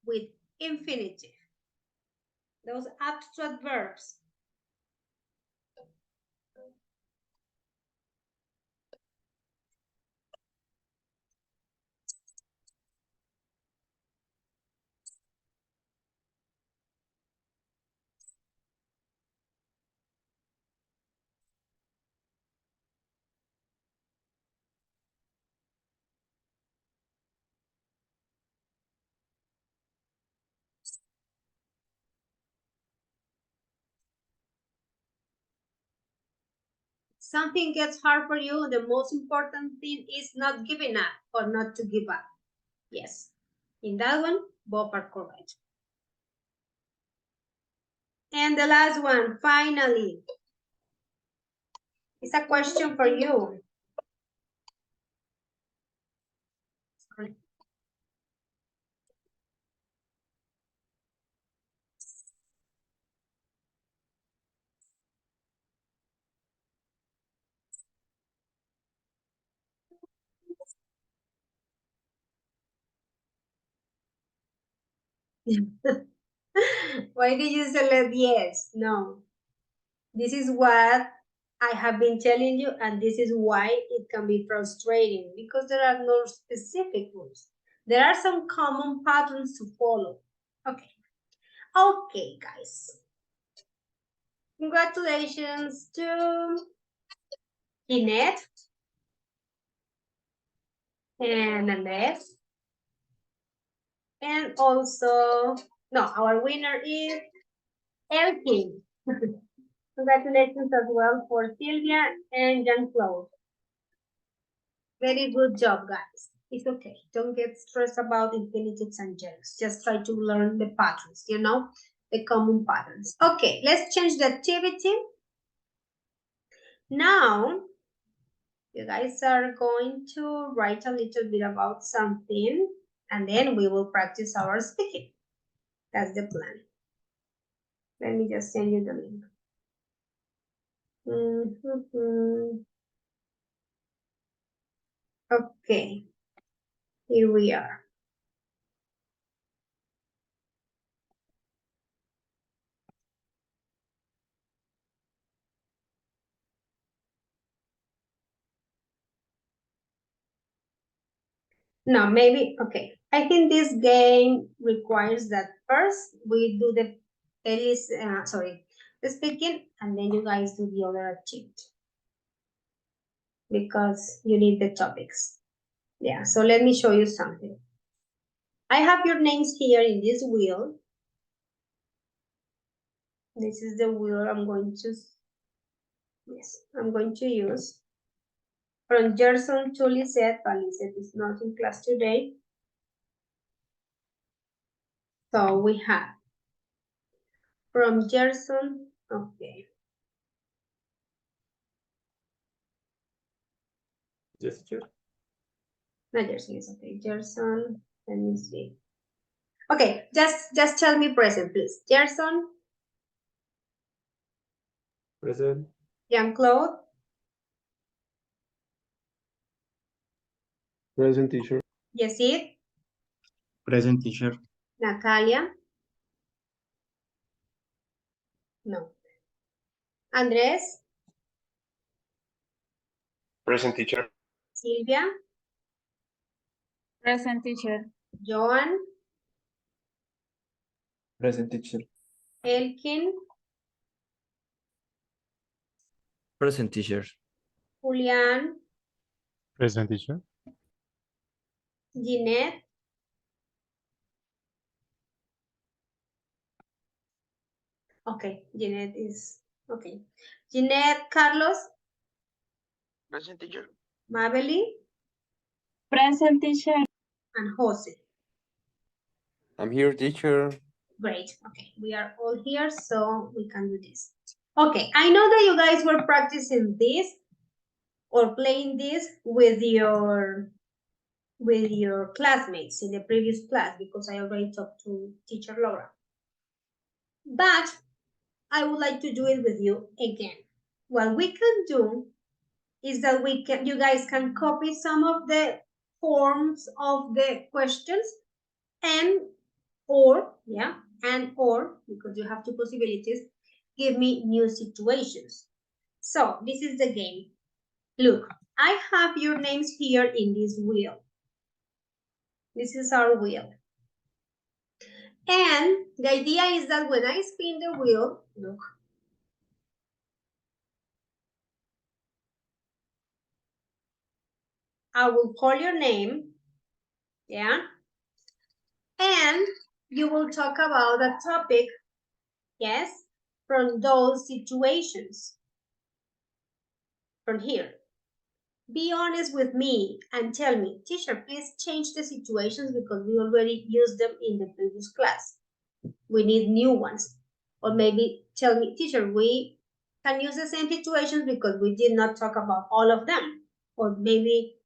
with infinitive. Those abstract verbs. Something gets hard for you, the most important thing is not giving up or not to give up. Yes, in that one, both are correct. And the last one, finally, it's a question for you. Sorry. Why did you select yes? No. This is what I have been telling you, and this is why it can be frustrating because there are no specific rules. There are some common patterns to follow. Okay. Okay, guys. Congratulations to Jeanette and Andres. And also, no, our winner is Elkin. Congratulations as well for Sylvia and Jean-Claude. Very good job, guys. It's okay. Don't get stressed about infinitives and gerunds. Just try to learn the patterns, the common patterns. Okay, let's change the activity. Now, you guys are going to write a little bit about something, and then we will practice our speaking. That's the plan. Let me just send you the link. Okay, here we are. No, maybe, okay. I think this game requires that first we do the speaking, and then you guys do the other activity. Because you need the topics. Yeah, so let me show you something. I have your names here in this wheel. This is the wheel I'm going to use. From Gerson to Lisette, but Lisette is not in class today. So we have from Gerson, okay. Yes, teacher. No, Gerson is okay. Gerson, let me see. Okay, just tell me present, please. Gerson, Present. Jean-Claude, Present, teacher. Yesid, Present, teacher. Natalia. No. Andres, Present, teacher. Silvia, Present, teacher. Joan, Present, teacher. Elkin, Present, teacher. Julian, Present, teacher. Jeanette, okay, Jeanette is, okay. Jeanette, Carlos, Present, teacher. Mabeli, Present, teacher. and Jose. I'm here, teacher. Great, okay, we are all here, so we can do this. Okay, I know that you guys were practicing this or playing this with your classmates in the previous class because I already talked to teacher Laura. But I would like to do it with you again. What we can do is that you guys can copy some of the forms of the questions or because you have two possibilities, give me new situations. So this is the game. Look, I have your names here in this wheel. This is our wheel. And the idea is that when I spin the wheel, look, I will call your name, yeah? And you will talk about a topic, yes, from those situations, from here. Be honest with me and tell me, teacher, please change the situations because we already used them in the previous class. We need new ones. Or maybe tell me, teacher, we can use the same situations because we did not talk about all of them. Or maybe,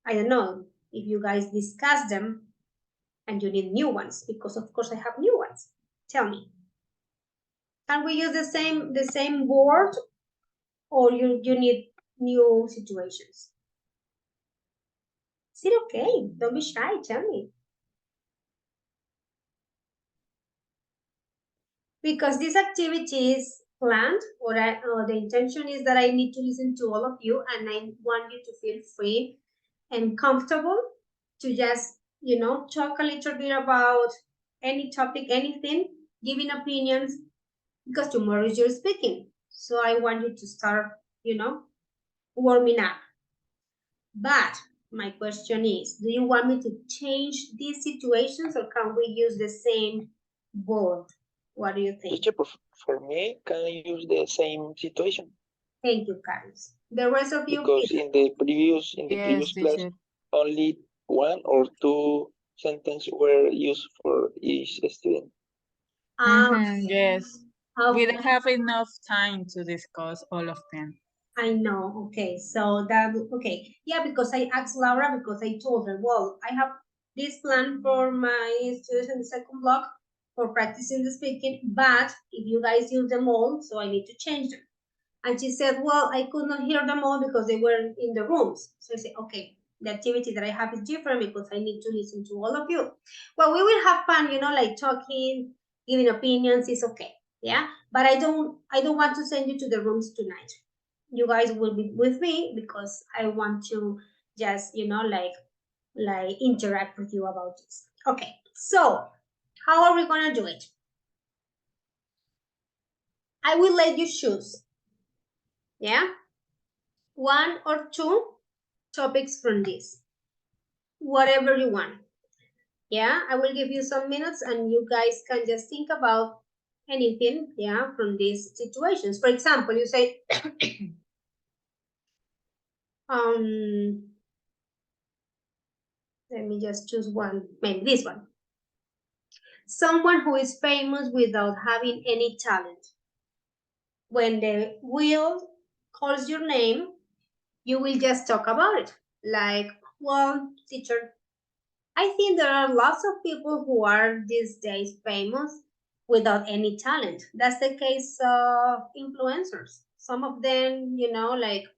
I don't know, if you guys discuss them and you need new ones, because of course I have new ones. Tell me. Can we use the same word or you need new situations? Is it okay? Don't be shy, tell me. Because this activity is planned or the intention is that I need to listen to all of you and I want you to feel free and comfortable to just, talk a little bit about any topic, anything, giving opinions, because tomorrow is your speaking. So I want you to start, warming up. But my question is, do you want me to change these situations or can we use the same board? What do you think? Teacher, for me, can I use the same situation? Thank you, Carlos. The rest of you, Because in the previous Yes, class, teacher. only 1 or 2 sentences were used for each student. Yes. We okay. don't have enough time to discuss all of them. I know. Okay, so that okay. Yeah, because I asked Laura because I told her, well, I have this plan for my students in the second block for practicing the speaking, but if you guys use them all, so I need to change them. And she said, well, I could not hear them all because they were in the rooms. So I said, okay, the activity that I have is different because I need to listen to all of you. Well, we will have fun, like talking, giving opinions is okay. Yeah, but I don't want to send you to the rooms tonight. You guys will be with me because I want to just, like interact with you about this. Okay, so how are we gonna do it? I will let you choose. Yeah, 1 or 2 topics from this, whatever you want. Yeah, I will give you some minutes and you guys can just think about anything, yeah, from these situations. For example, you say, let me just choose one, maybe this one. Someone who is famous without having any talent. When the wheel calls your name, you will just talk about it. Like, well, teacher, I think there are lots of people who are these days famous without any talent. That's the case of influencers. Some of them, like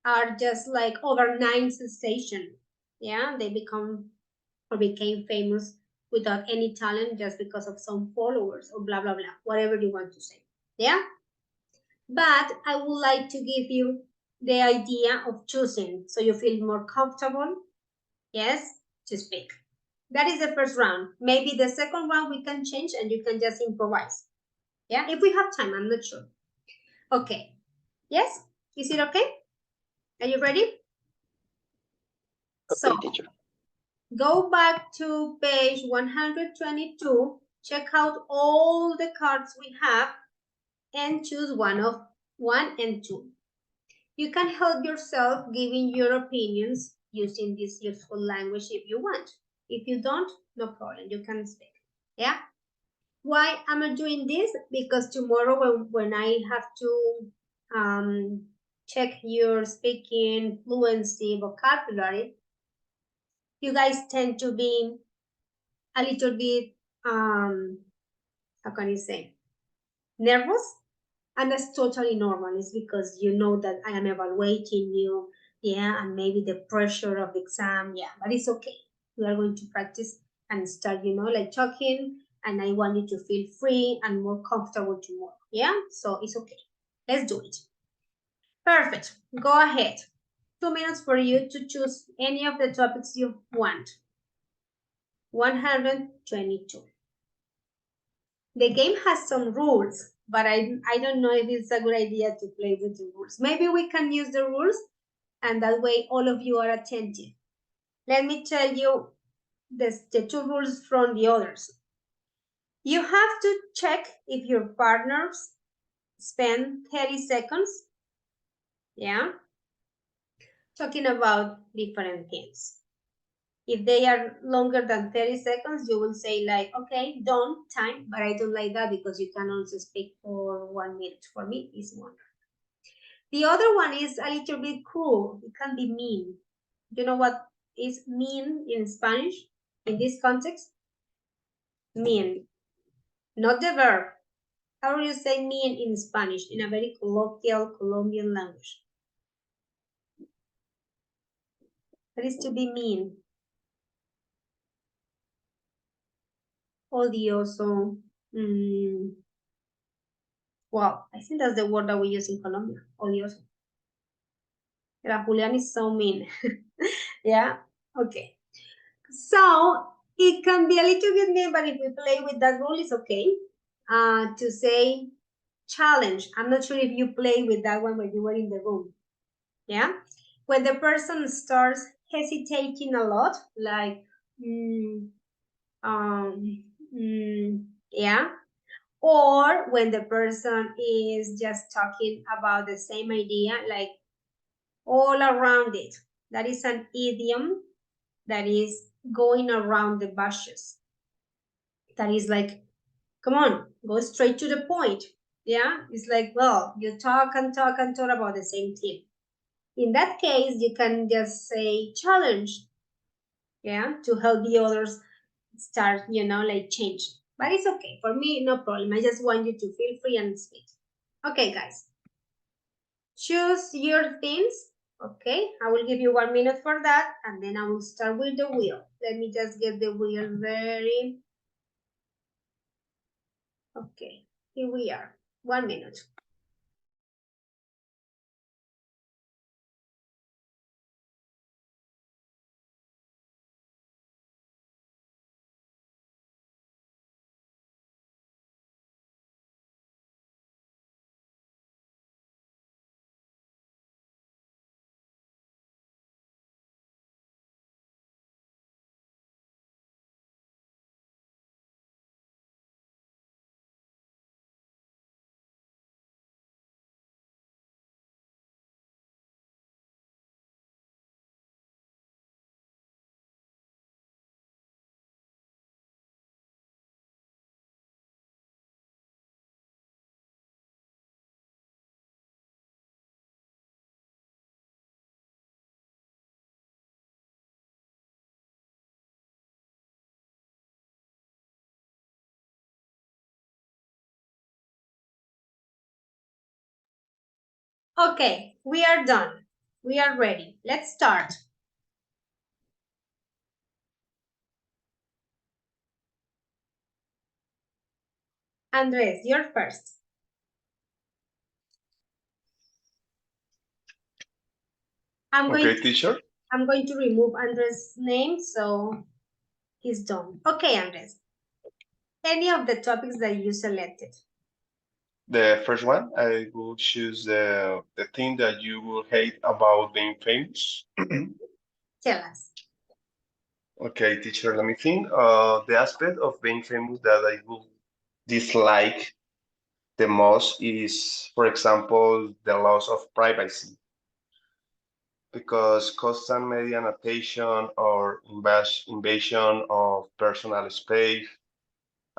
are just like overnight sensation. Yeah, they became famous without any talent just because of some followers or blah blah blah, whatever you want to say. Yeah. But I would like to give you the idea of choosing so you feel more comfortable, yes, to speak. That is the first round. Maybe the second round we can change and you can just improvise. Yeah, if we have time, I'm not sure. Okay. Yes? Is it okay? Are you ready? Okay, So, teacher. go back to page 122, check out all the cards we have, and choose one and 2. You can help yourself giving your opinions using this useful language if you want. If you don't, no problem, you can speak. Yeah? Why am I doing this? Because tomorrow when I have to check your speaking fluency vocabulary, you guys tend to be a little bit, how can you say, nervous? And that's totally normal. It's because you know that I am evaluating you, yeah, and maybe the pressure of the exam, yeah, but it's okay. We are going to practice and start, like talking, and I want you to feel free and more comfortable tomorrow, yeah? So it's okay. Let's do it. Perfect. Go ahead. 2 minutes for you to choose any of the topics you want. 122. The game has some rules, but I don't know if it's a good idea to play with the rules. Maybe we can use the rules and that way all of you are attentive. Let me tell you the 2 rules from the others. You have to check if your partners spend 30 seconds, yeah, talking about different things. If they are longer than 30 seconds, you will say like, okay, done, time, but I don't like that because you can also speak for 1 minute. For me, it's 1. The other one is a little bit cruel. It can be mean. You know what is mean in Spanish in this context? Mean, not the verb. How do you say mean in Spanish in a very colloquial Colombian language? What is to be mean? Odioso. Well, I think that's the word that we use in Colombia. Odioso. Yeah, Julian is so mean. Yeah, okay. So it can be a little bit mean, but if we play with that rule, it's okay. To say challenge. I'm not sure if you played with that one when you were in the room. Yeah? When the person starts hesitating a lot, like, yeah, or when the person is just talking about the same idea, like all around it. That is an idiom that is going around the bushes. That is like, come on, go straight to the point. Yeah, it's like, well, you talk and talk and talk about the same thing. In that case, you can just say challenge, yeah, to help the others start, like change. But it's okay. For me, no problem. I just want you to feel free and speak. Okay, guys. Choose your themes. Okay, I will give you 1 minute for that, and then I will start with the wheel. Let me just get the wheel very... Okay, here we are. 1 minute. Okay, we are done. We are ready. Let's start. Andres, you're first. Okay, teacher. I'm going to remove Andres' name, so he's done. Okay, Andres. Any of the topics that you selected? The first one, I will choose the thing that you will hate about being famous. Tell us. Okay, teacher, let me think. The aspect of being famous that I will dislike the most is, for example, the loss of privacy. Because constant media attention or invasion of personal space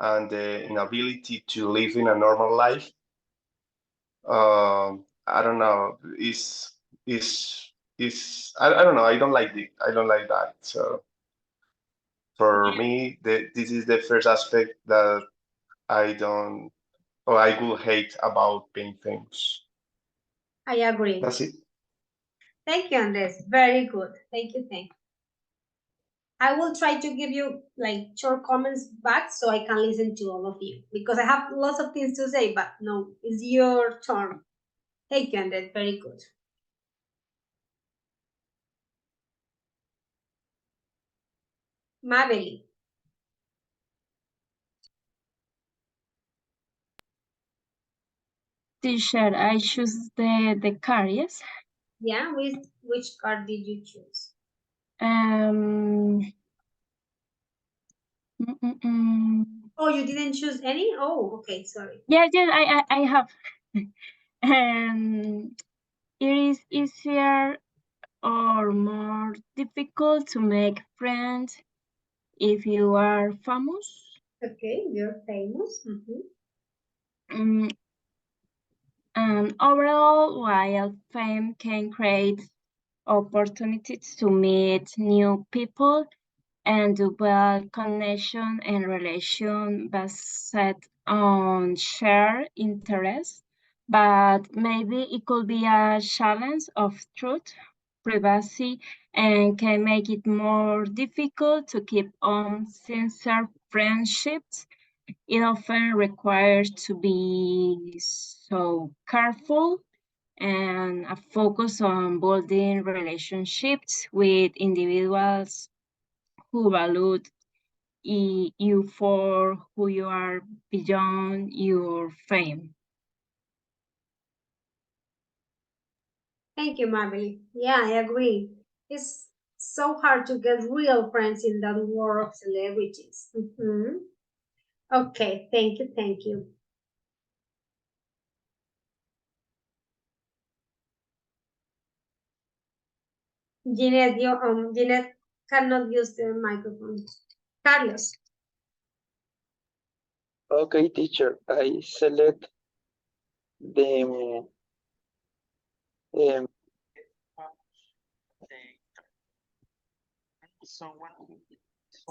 and the inability to live in a normal life, I don't know, I don't know, I don't like it. I don't like that. So for me, this is the first aspect that I don't, or I will hate about being famous. I agree. That's it. Thank you, Andres. Very good. Thank you. I will try to give you like short comments back so I can listen to all of you because I have lots of things to say, but no, it's your turn. Thank you, Andres. Very good. Mabel. Teacher, I choose the car, yes? Yeah, which card did you choose? Oh, you didn't choose any? Oh, okay, sorry. Yeah, I have. It is easier or more difficult to make friends if you are famous. Okay, you're famous. And overall, while fame can create opportunities to meet new people and to build connection and relation based on shared interests, but maybe it could be a challenge of truth, privacy, and can make it more difficult to keep on sincere friendships. It often requires to be so careful and a focus on building relationships with individuals who value you for who you are beyond your fame. Thank you, Marley. Yeah, I agree. It's so hard to get real friends in that world of celebrities. Okay, thank you, thank you. Jeanette cannot use the microphone. Carlos. Okay, teacher. I select the um,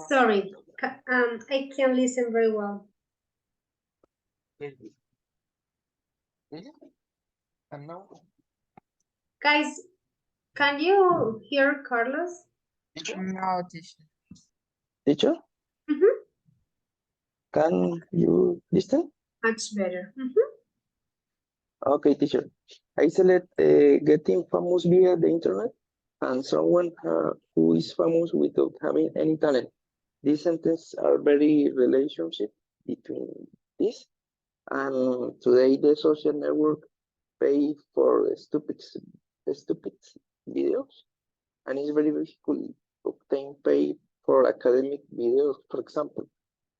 Sorry, I can't listen very well. Guys, can you hear Carlos? No, teacher. teacher. Mhm. Can you listen? Much better. Okay, teacher. I select getting famous via the internet and someone who is famous without having any talent. These sentences are very relationship between this and today the social network pay for stupid videos and it's very difficult to obtain pay for academic videos, for example.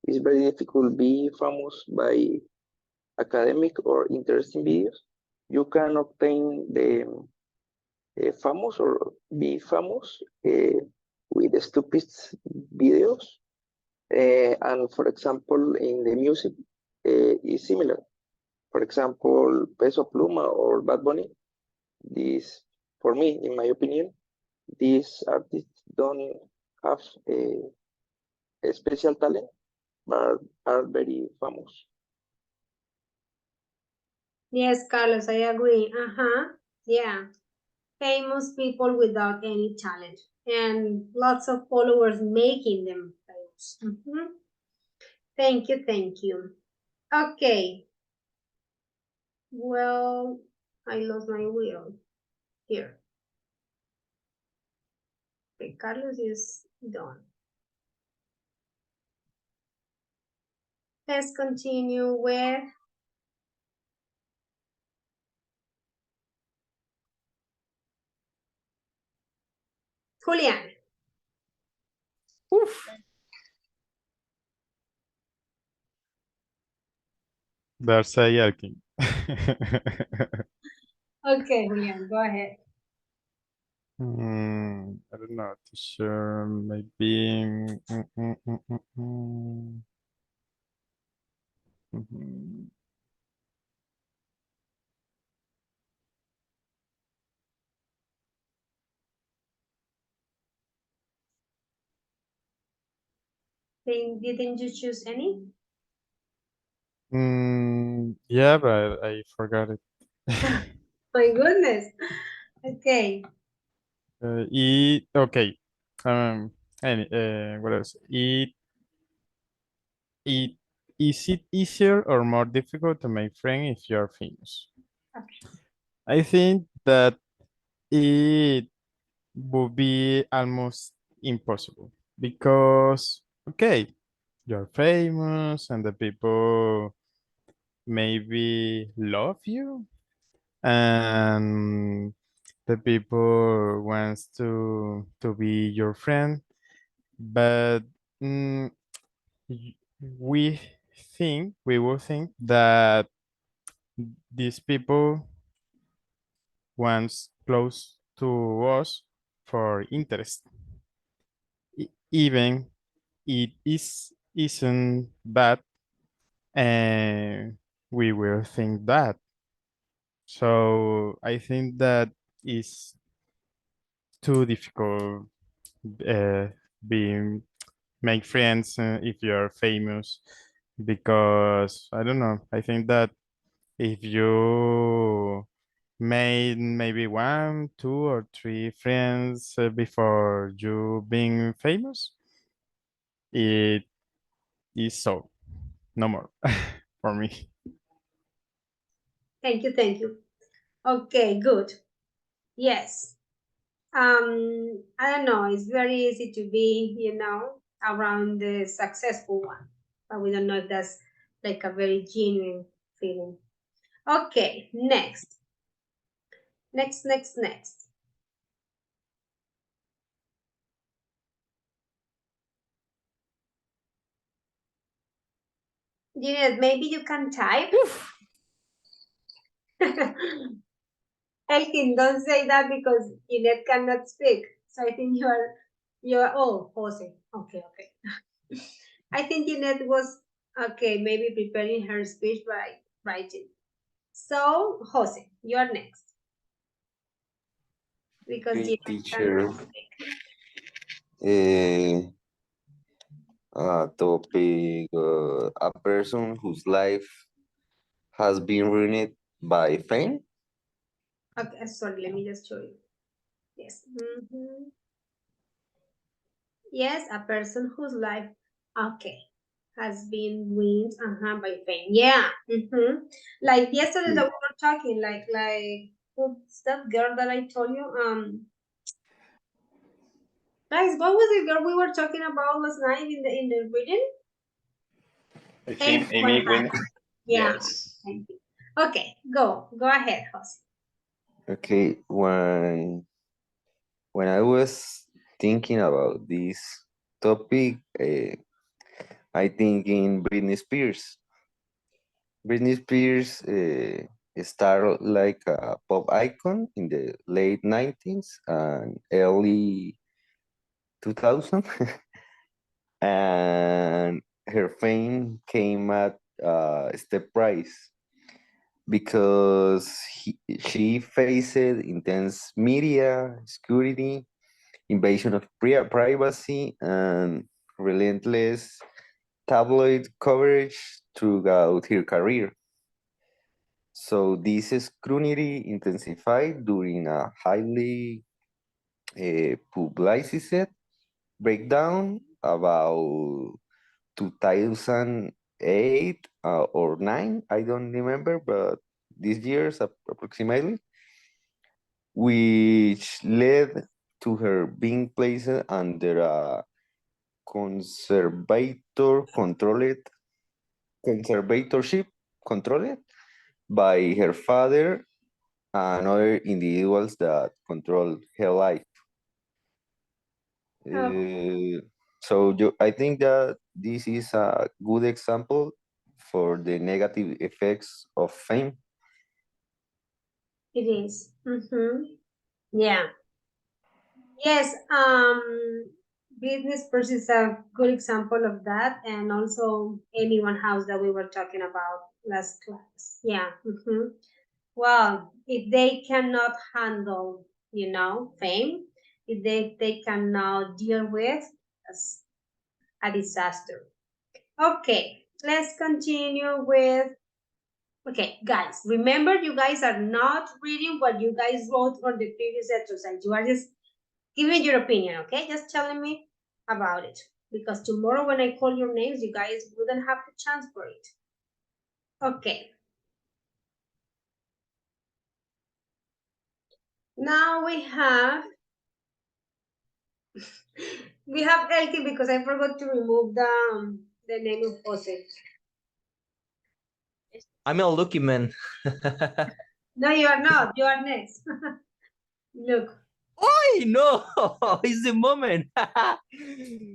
It's very difficult to be famous by academic or interesting videos. You can obtain the famous or be famous with stupid videos. And for example, in the music is similar. For example, Peso Pluma or Bad Bunny. This, for me, in my opinion, these artists don't have a special talent, but are very famous. Yes, Carlos, I agree. Yeah. Famous people without any talent and lots of followers making them famous. Thank you, thank you. Okay. Well, I lost my wheel here. Okay, Carlos is done. Let's continue with Julian. Darcy Elkin. Okay, Julian, go ahead. I don't know, teacher, maybe. Mhm. Didn't you choose any? Yeah, but I forgot it. My goodness. Okay. Okay. What else? It is it easier or more difficult to make friends if you're famous? Okay. I think that it would be almost impossible because okay, you're famous and the people maybe love you and the people wants to be your friend, but mm, y- we we will think that these people wants close to us for interest. Even it isn't bad, and we will think that. So I think that is too difficult uh, being make friends if you're famous because I don't know. I think that if you made maybe one, two, or three friends before you being famous, it is so no more for me. Thank you, thank you. Okay, good. Yes. I don't know, it's very easy to be, around the successful one, but we don't know if that's like a very genuine feeling. Okay, next. Next, next, next. Jeanette, maybe you can type. Elkin, don't say that because Jeanette cannot speak. So I think you're oh, Jose. Okay, okay. I think Jeanette was okay, maybe preparing her speech by writing. So Jose, you're next. Because Okay, Jeanette teacher. cannot speak. Topic, a person whose life has been ruined by fame. Okay, sorry, let me just show you. Yes. Yes, a person whose life, okay, has been ruined by fame. Yeah. Like yesterday that we were talking, like who's that girl that I told you? Guys, what was the girl we were talking about last night in the reading? I think Amy Wynn. Yeah. Yes. Thank you. Okay, go ahead, Jose. Okay, when I was thinking about this topic, I think in Britney Spears. Britney Spears started like a pop icon in the late 90s and early 2000, and her fame came at a step price because she faced intense media security, invasion of privacy, and relentless tabloid coverage throughout her career. So this scrutiny intensified during a highly publicized breakdown about 2008 or 9, I don't remember, but these years approximately, which led to her being placed under a conservatorship controlled by her father and other individuals that control her life. I think that this is a good example for the negative effects of fame. It is. Yeah. Yes, business person is a good example of that, and also Amy House that we were talking about last class. Yeah. Well, if they cannot handle, fame, if they cannot deal with, that's a disaster. Okay, let's continue with. Okay, guys, remember you guys are not reading what you guys wrote on the previous exercise. You are just giving your opinion, okay? Just telling me about it. Because tomorrow when I call your names, you guys wouldn't have the chance for it. Okay. Now we have Elke because I forgot to remove the name of Jose. I'm a lucky man. No, you are not. You are next. Look. Oh no! It's the moment.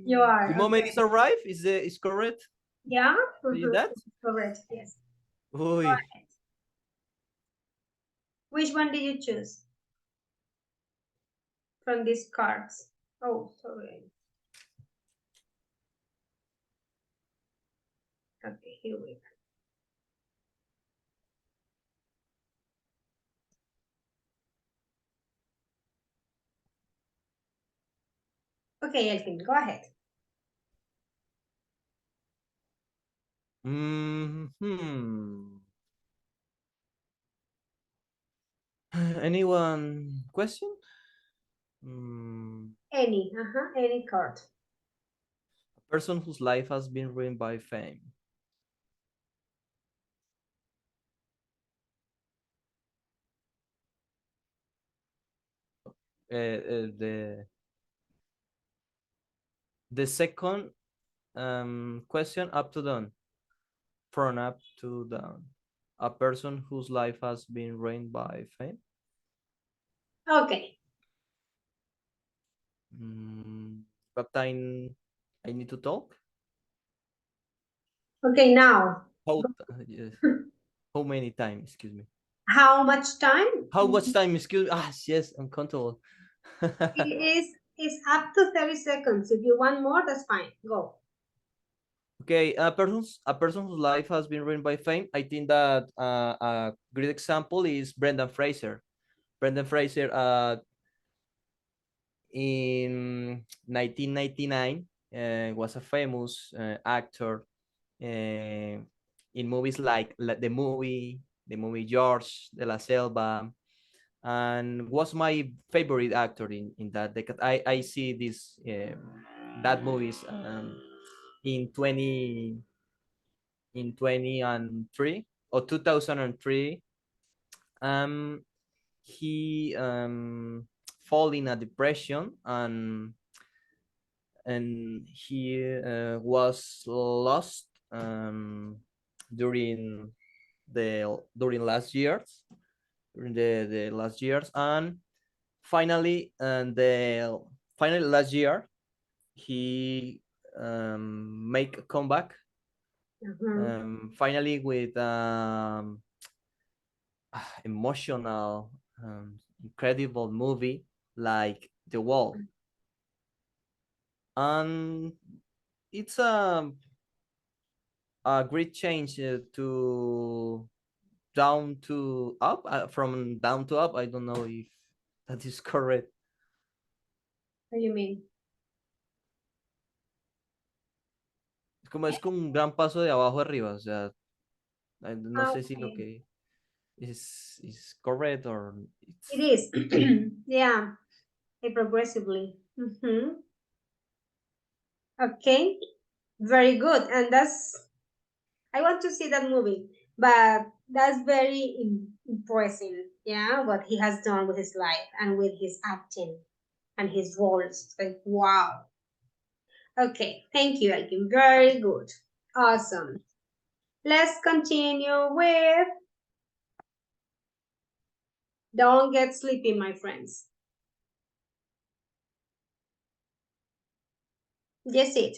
You are. The moment okay. is arrived. Is correct. Yeah. See that? Correct. Yes. Uy. Which one did you choose from these cards? Oh, sorry. Okay, here we go. Okay, Elkin, go ahead. Anyone question? Any card. A person whose life has been ruined by fame. The second question up to down. From up to down. A person whose life has been ruined by fame. Okay. What time I need to talk? Okay, now. How yes. How many time? Excuse me. How much time? How much time? Excuse me. Yes, uncountable. It's up to 30 seconds. If you want more, that's fine. Go. Okay, a person whose life has been ruined by fame. I think that a great example is Brendan Fraser. Brendan Fraser, in 1999, was a famous actor in movies like the movie George de la Selva, and was my favorite actor in that decade. I see this that movies in 2003 or 2003. um he fall in a depression, and he was lost during the last years, and finally last year he make a comeback, finally with emotional, incredible movie like The Wall, and it's a great change to down to up, from down to up. I don't know if that is correct. What do you mean? Es como un gran paso de abajo arriba, o sea, no sé si lo Okay. que is correct or It it's is. Yeah. Progressively. Okay. Very good. And I want to see that movie, but that's very impressive. Yeah. What he has done with his life and with his acting and his roles. Like, wow. Okay. Thank you, Elkin. Very good. Awesome. Let's continue with Don't Get Sleepy, my friends. Yes, it.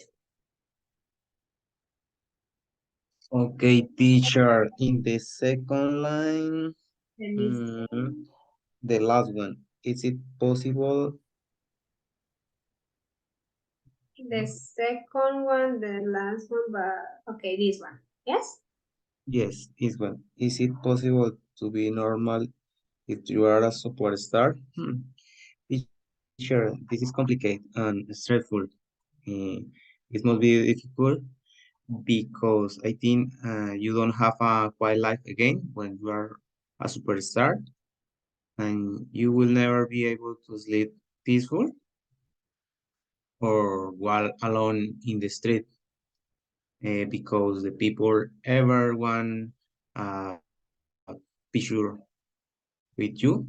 Okay, teacher, in the second line, Let me see. the last one, is it possible? The second one, the last one, but okay, this one. Yes? Yes, this one. Is it possible to be normal if you are a superstar? Teacher, this is complicated and stressful. Uh, it must be difficult because I think you don't have a quiet life again when you are a superstar, and you will never be able to sleep peaceful or while alone in the street, because the people ever want a picture with you,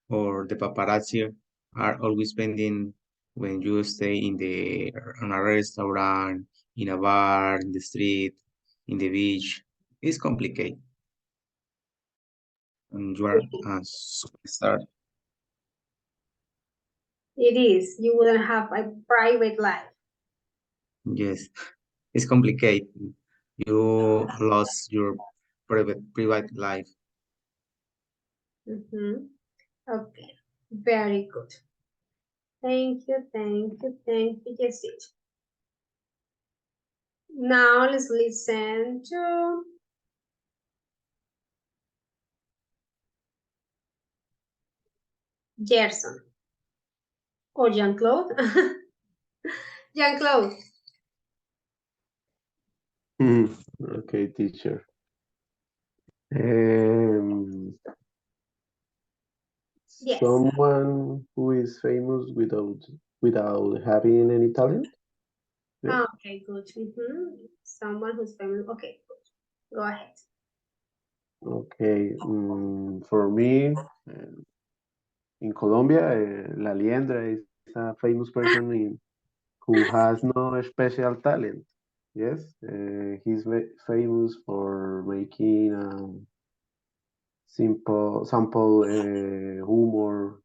or the paparazzi are always spending when you stay in a restaurant, in a bar, in the street, in the beach. It's complicated, and you are a superstar. It is. You wouldn't have a private life. Yes, it's complicated. You lost your private life. Okay. Very good. Thank you, thank you, thank you. Yes, it. Now let's listen to Gerson or Jean-Claude. Jean-Claude. Okay, teacher. Um, Yes. Someone who is famous without having any talent. Yeah. Okay, good. Someone who's famous. Okay, good. Go ahead. Okay. For me, in Colombia, La Liendra is a famous person who has no special talent. Yes, he's famous for making simple humor.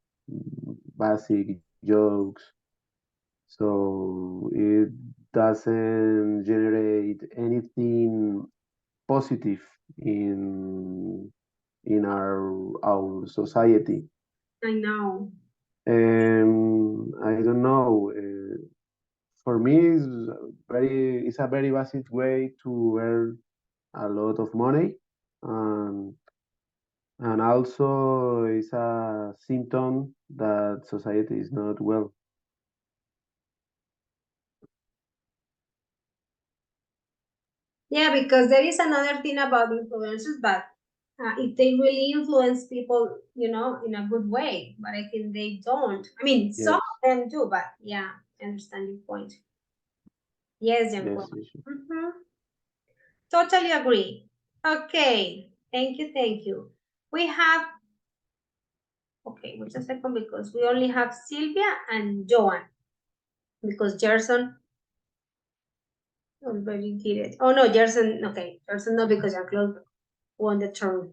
basic jokes. So it doesn't generate anything positive in our society. I know. I don't know. For me, it's a very basic way to earn a lot of money, and also it's a symptom that society is not well. Yeah, because there is another thing about influencers, but if they really influence people, in a good way, but I think they don't. I mean, some Yes, of them do, but yeah, I understand your point. Yes, Jean-Claude. yes, yes, yes. Totally agree. Okay, thank you, thank you. We have, okay, wait a second, because we only have Sylvia and Joan, because Gerson already did it. Oh no, Gerson, okay, Gerson no, because Jean-Claude won the turn.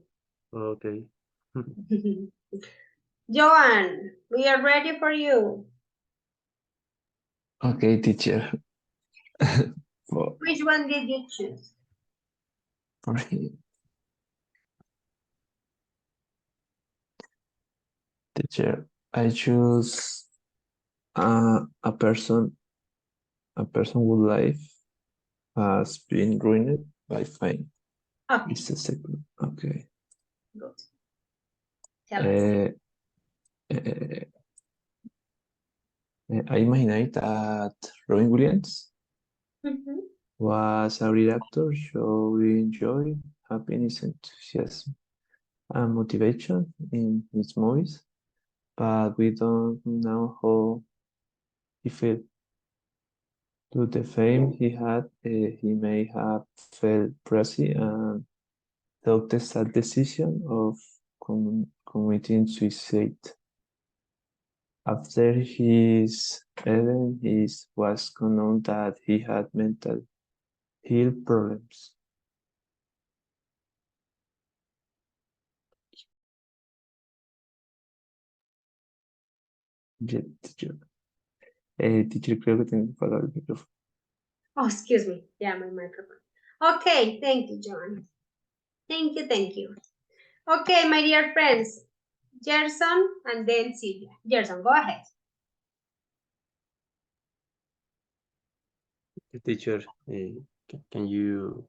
Okay. Joan, we are ready for you. Okay, teacher. For, Which one did you choose? for him. Teacher, I choose a person whose life has been ruined by fame. Okay, It's a second. Okay. good. Tell us. Uh, I imagine that Robin Williams Mhm. was a great actor showing joy, happiness, enthusiasm, and motivation in his movies, but we don't know how he felt. To the fame he had, he may have felt crazy and took the sad decision of committing suicide. After his event, it was known that he had mental health problems. Teacher, teacher, creo que tengo que apagar el micrófono. Oh, excuse me. Yeah, my microphone. Okay, thank you, Joan. Thank you, thank you. Okay, my dear friends, Gerson and then Sylvia. Gerson, go ahead. Teacher, can you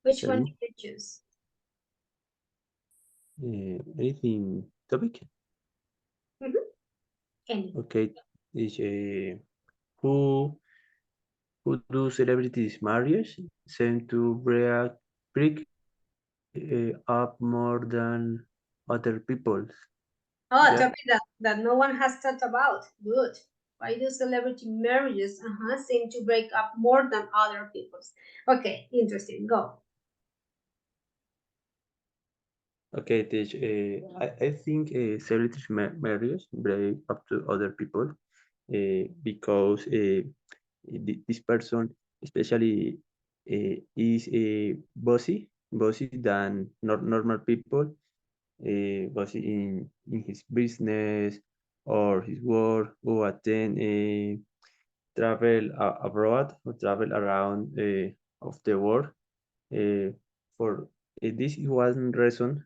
Which tell one me did you choose? anything topic? Any. Okay, is who who do celebrities marriage seem to break up more than other people? Oh, a Yeah. topic that no one has thought about. Good. Why do celebrity marriages seem to break up more than other people's? Okay, interesting. Go. Okay, Teach. I think celebrities marriage break up to other people because this person especially is bossy than normal people, bossy in his business or his work, or attend travel abroad or travel around of the world. uh, for this is one reason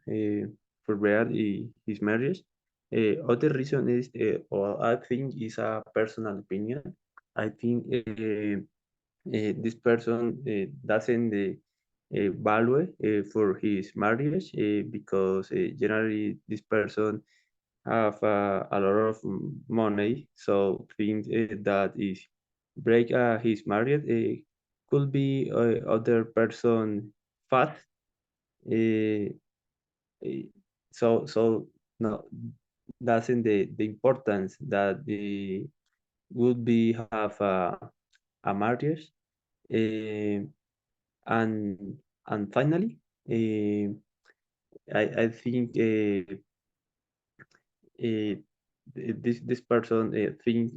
for Brad his marriage. Other reason is, or I think is a personal opinion. I think this person doesn't value for his marriage because generally this person have a lot of money, so think that is break his marriage could be other person fat. uh, uh, so no, doesn't the importance that the would be have a marriage. uh, and finally, I think uh, this person think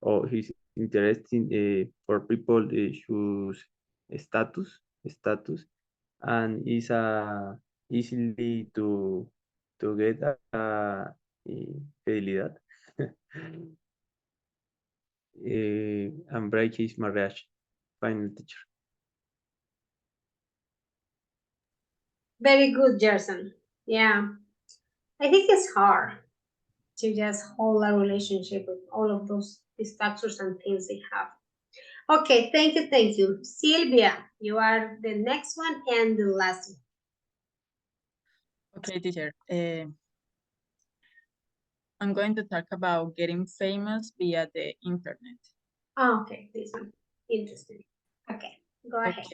or he's interesting for people whose status and is easily to get fidelidad and break his marriage. Final teacher. Very good, Gerson. Yeah, I think it's hard to just hold a relationship with all of these factors and things they have. Okay, thank you, thank you. Sylvia, you are the next one and the last one. Okay, teacher. I'm going to talk about getting famous via the internet. Oh, okay, this one. Interesting. Okay, go ahead.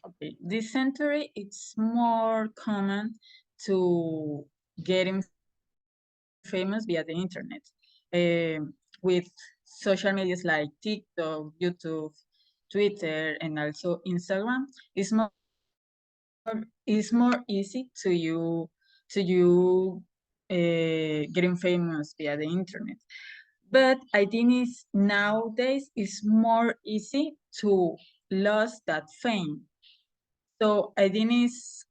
Okay, this century it's more common to getting famous via the internet. With social medias like TikTok, YouTube, Twitter, and also Instagram, it's more easy to you getting famous via the internet. But I think nowadays it's more easy to lose that fame. So I think it's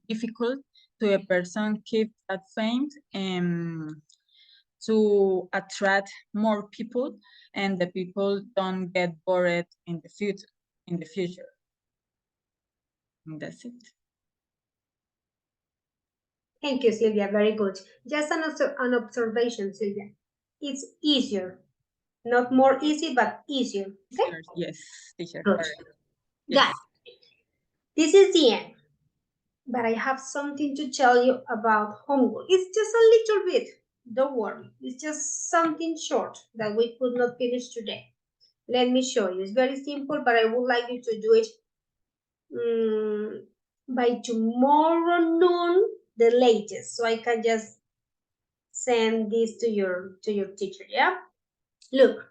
difficult to a person keep that fame and to attract more people, and the people don't get bored in the future. And that's it. Thank you, Sylvia. Very good. Just an observation, Sylvia. It's easier, not more easy, but easier. Okay. Yes, teacher. Good. Yes. Got it. This is the end. But I have something to tell you about homework. It's just a little bit. Don't worry. It's just something short that we could not finish today. Let me show you. It's very simple, but I would like you to do it by tomorrow noon, the latest, so I can just send this to your teacher. Yeah. Look,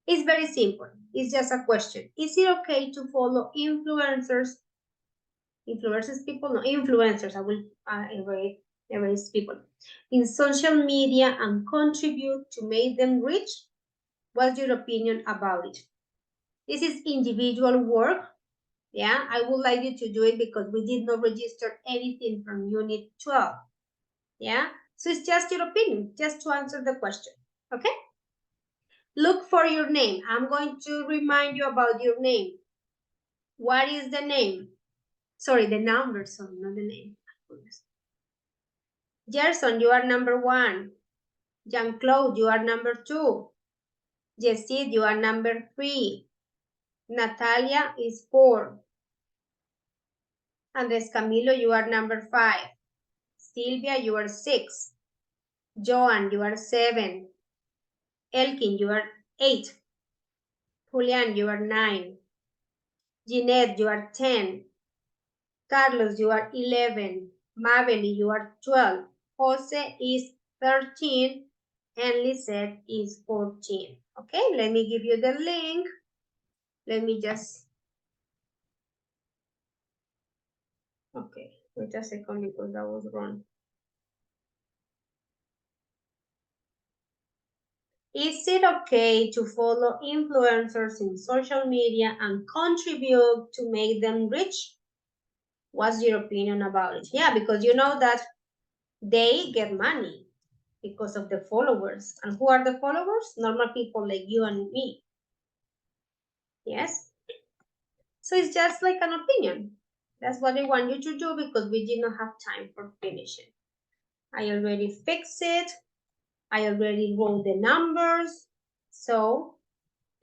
it's very simple. It's just a question. Is it okay to follow influencers? Influencers people? No, influencers. I will erase people in social media and contribute to make them rich? What's your opinion about it? This is individual work. Yeah, I would like you to do it because we did not register anything from Unit 12. Yeah, so it's just your opinion, just to answer the question. Okay? Look for your name. I'm going to remind you about your name. What is the name? Sorry, the number, sorry, not the name. Gerson, you are number 1. Jean-Claude, you are number 2. Yesid, you are number 3. Natalia is 4. Andres Camilo, you are number 5. Silvia, you are 6. Joan, you are 7. Elkin, you are 8. Julian, you are 9. Jeanette, you are 10. Carlos, you are 11. Mabel, you are 12. Jose is 13. And Lisette is 14. Okay, let me give you the link. Let me just... Okay, wait a second because that was wrong. Is it okay to follow influencers in social media and contribute to make them rich? What's your opinion about it? Yeah, because you know that they get money because of the followers. And who are the followers? Normal people like you and me. Yes? So it's just like an opinion. That's what I want you to do because we did not have time for finishing. I already fixed it. I already wrote the numbers. So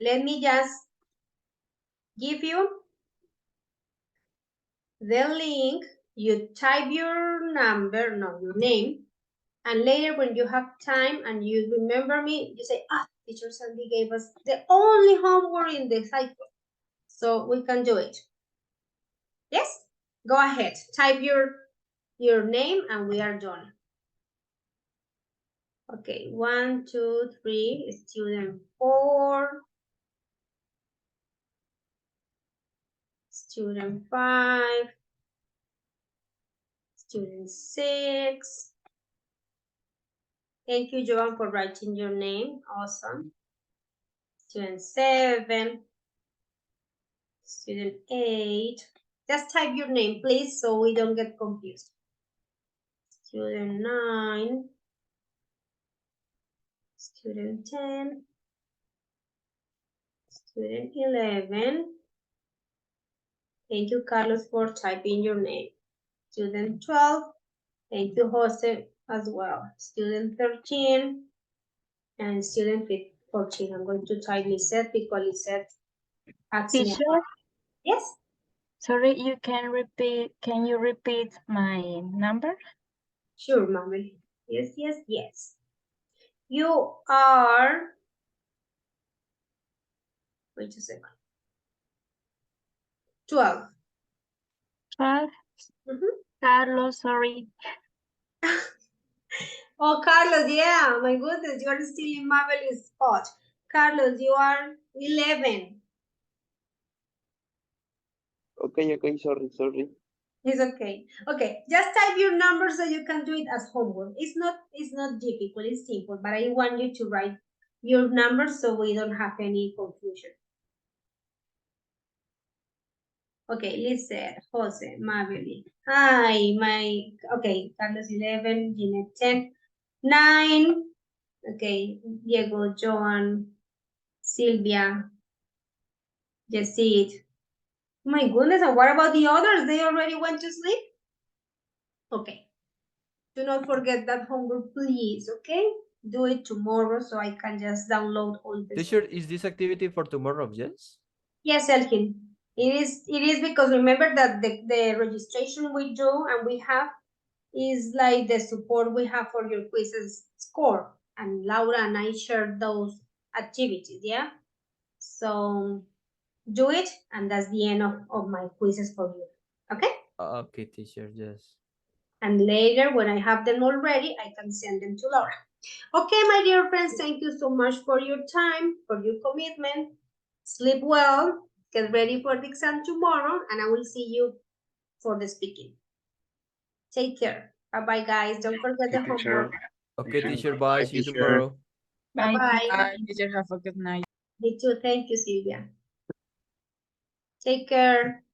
let me just give you the link. You type your number, no, your name. And later when you have time and you remember me, you say, Teacher Sandy gave us the only homework in the cycle. So we can do it. Yes? Go ahead. Type your name and we are done. Okay, 1, 2, 3, student 4, student 5, student 6. Thank you, Joan, for writing your name. Awesome. Student 7, student 8. Just type your name, please, so we don't get confused. student 9, student 10, student 11. Thank you, Carlos, for typing your name. Student 12. Thank you, Jose, as well. Student 13 and student 14. I'm going to type Lisette because Lisette asked me. Teacher, Yes, sorry, can you repeat my number? sure, mommy. Yes, yes, yes. You are, wait a second. 12. 12. Carlos, sorry. Oh, Carlos, yeah, my goodness, you are still in marvelous spot. Carlos, you are 11. Okay, sorry. It's okay. Okay, just type your number so you can do it as homework. It's not difficult, it's simple, but I want you to write your number so we don't have any confusion. Okay, listen, Jose, Mabel. Hi, okay, Carlos 11, Jeanette 10, 9. Okay, Diego, Joan, Silvia, Yesid. My goodness, and what about the others? They already went to sleep? Okay. Do not forget that homework, please, okay? Do it tomorrow so I can just download all this. Teacher, is this activity for tomorrow? Yes? Yes, Elkin. It is because remember that the registration we do and we have is like the support we have for your quizzes score. And Laura and I share those activities, yeah? So do it, and that's the end of my quizzes for you, okay? Okay, teacher, yes. And later, when I have them all ready, I can send them to Laura. Okay, my dear friends, thank you so much for your time, for your commitment. Sleep well, get ready for the exam tomorrow, and I will see you for the speaking. Take care. Bye-bye, guys. Don't forget the homework. Okay, teacher, bye. See you teacher. tomorrow. Bye-bye. Bye, teacher. Have a good night. You too. Thank you, Silvia. Take care.